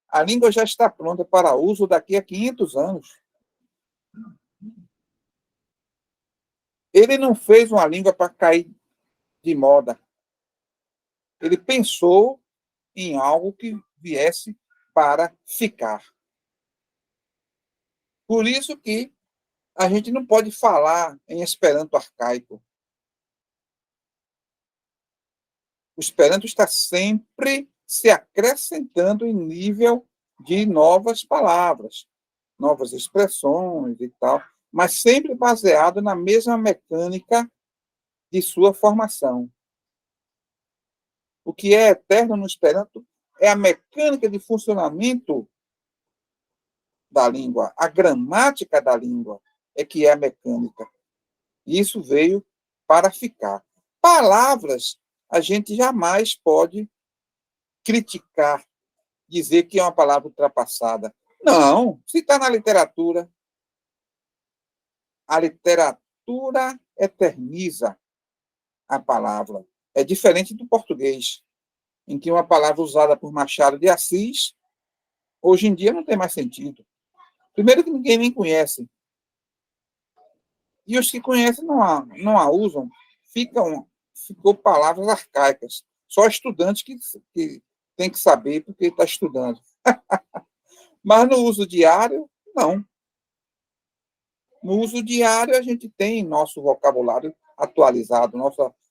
Speaker 1: A língua já está pronta para uso daqui a 500 anos. Ele não fez uma língua para cair de moda. Ele pensou em algo que viesse para ficar. Por isso que a gente não pode falar em Esperanto arcaico. O Esperanto está sempre se acrescentando em nível de novas palavras, novas expressões e tal, mas sempre baseado na mesma mecânica de sua formação. O que é eterno no Esperanto é a mecânica de funcionamento da língua, a gramática da língua é que é a mecânica. E isso veio para ficar. Palavras, a gente jamais pode criticar, dizer que é uma palavra ultrapassada. Não, se está na literatura, a literatura eterniza a palavra. É diferente do português, em que uma palavra usada por Machado de Assis, hoje em dia não tem mais sentido. Primeiro que ninguém nem conhece. E os que conhecem não a usam, ficou palavras arcaicas. Só estudante que tem que saber porque está estudando. Mas no uso diário, não. No uso diário, a gente tem nosso vocabulário atualizado,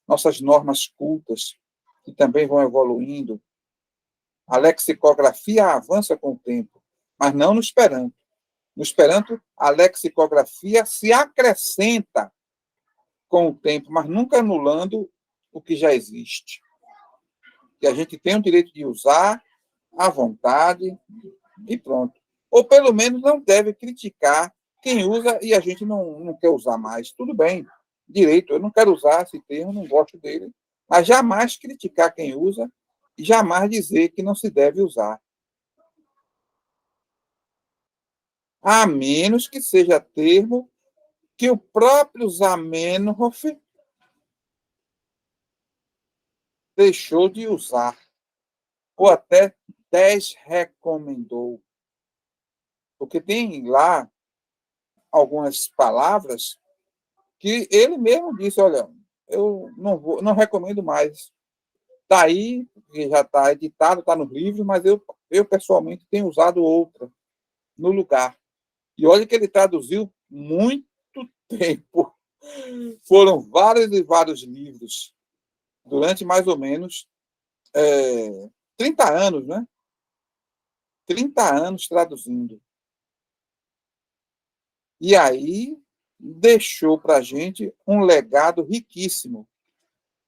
Speaker 1: nossas normas cultas, que também vão evoluindo. A lexicografia avança com o tempo, mas não no Esperanto. No Esperanto, a lexicografia se acrescenta com o tempo, mas nunca anulando o que já existe. Que a gente tem o direito de usar à vontade e pronto. Ou, pelo menos, não deve criticar quem usa e a gente não quer usar mais. Tudo bem, direito, eu não quero usar esse termo, não gosto dele, mas jamais criticar quem usa e jamais dizer que não se deve usar. A menos que seja termo que o próprio Zamenhof deixou de usar, ou até desrecomendou. Porque tem lá algumas palavras que ele mesmo disse, olha, eu não recomendo mais. Está aí, que já está editado, está nos livros, mas eu pessoalmente tenho usado outra no lugar. E olha que ele traduziu muito tempo. Foram vários e vários livros, durante mais ou menos 30 anos, né? 30 anos traduzindo. E aí deixou para a gente um legado riquíssimo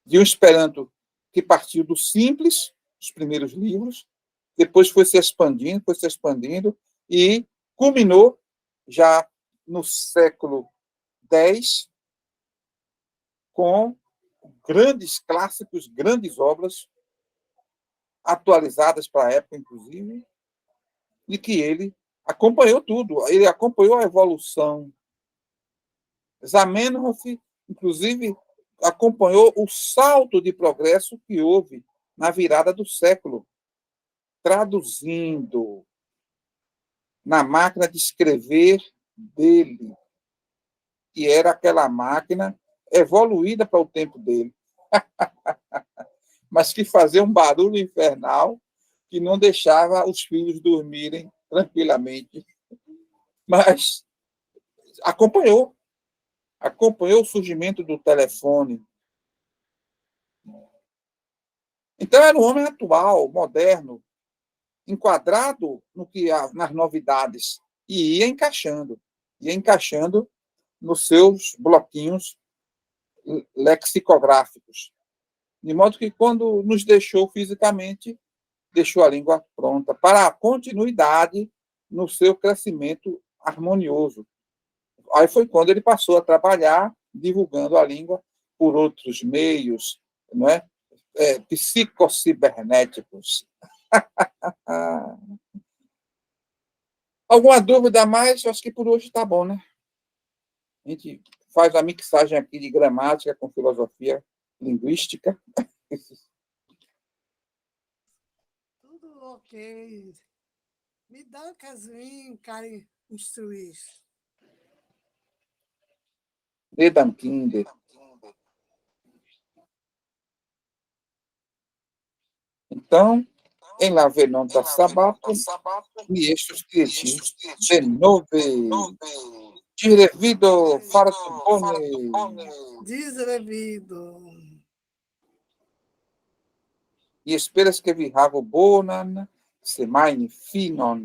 Speaker 1: de um Esperanto que partiu do simples, os primeiros livros, depois foi se expandindo e culminou já no século X com grandes clássicos, grandes obras, atualizadas para a época, inclusive, e que ele acompanhou tudo. Ele acompanhou a evolução. Zamenhof, inclusive, acompanhou o salto de progresso que houve na virada do século, traduzindo na máquina de escrever dele, que era aquela máquina evoluída para o tempo dele, mas que fazia um barulho infernal que não deixava os filhos dormirem tranquilamente. Mas acompanhou o surgimento do telefone. Então, era um homem atual, moderno, enquadrado nas novidades, e ia encaixando nos seus bloquinhos lexicográficos. De modo que, quando nos deixou fisicamente, deixou a língua pronta para a continuidade no seu crescimento harmonioso. Aí foi quando ele passou a trabalhar divulgando a língua por outros meios, não é? Psicocibernéticos. Alguma dúvida a mais? Acho que por hoje está bom, né? A gente faz a mixagem aqui de gramática com filosofia linguística.
Speaker 2: Tudo ok. Me dá um casinho, cara, instruir.
Speaker 1: Nedam Kinder. Então, em la venonta sabato, e estes tietis de nove. Direvido farto bone.
Speaker 2: Desrevido.
Speaker 1: E esperas que vi havu bonan semajn finon.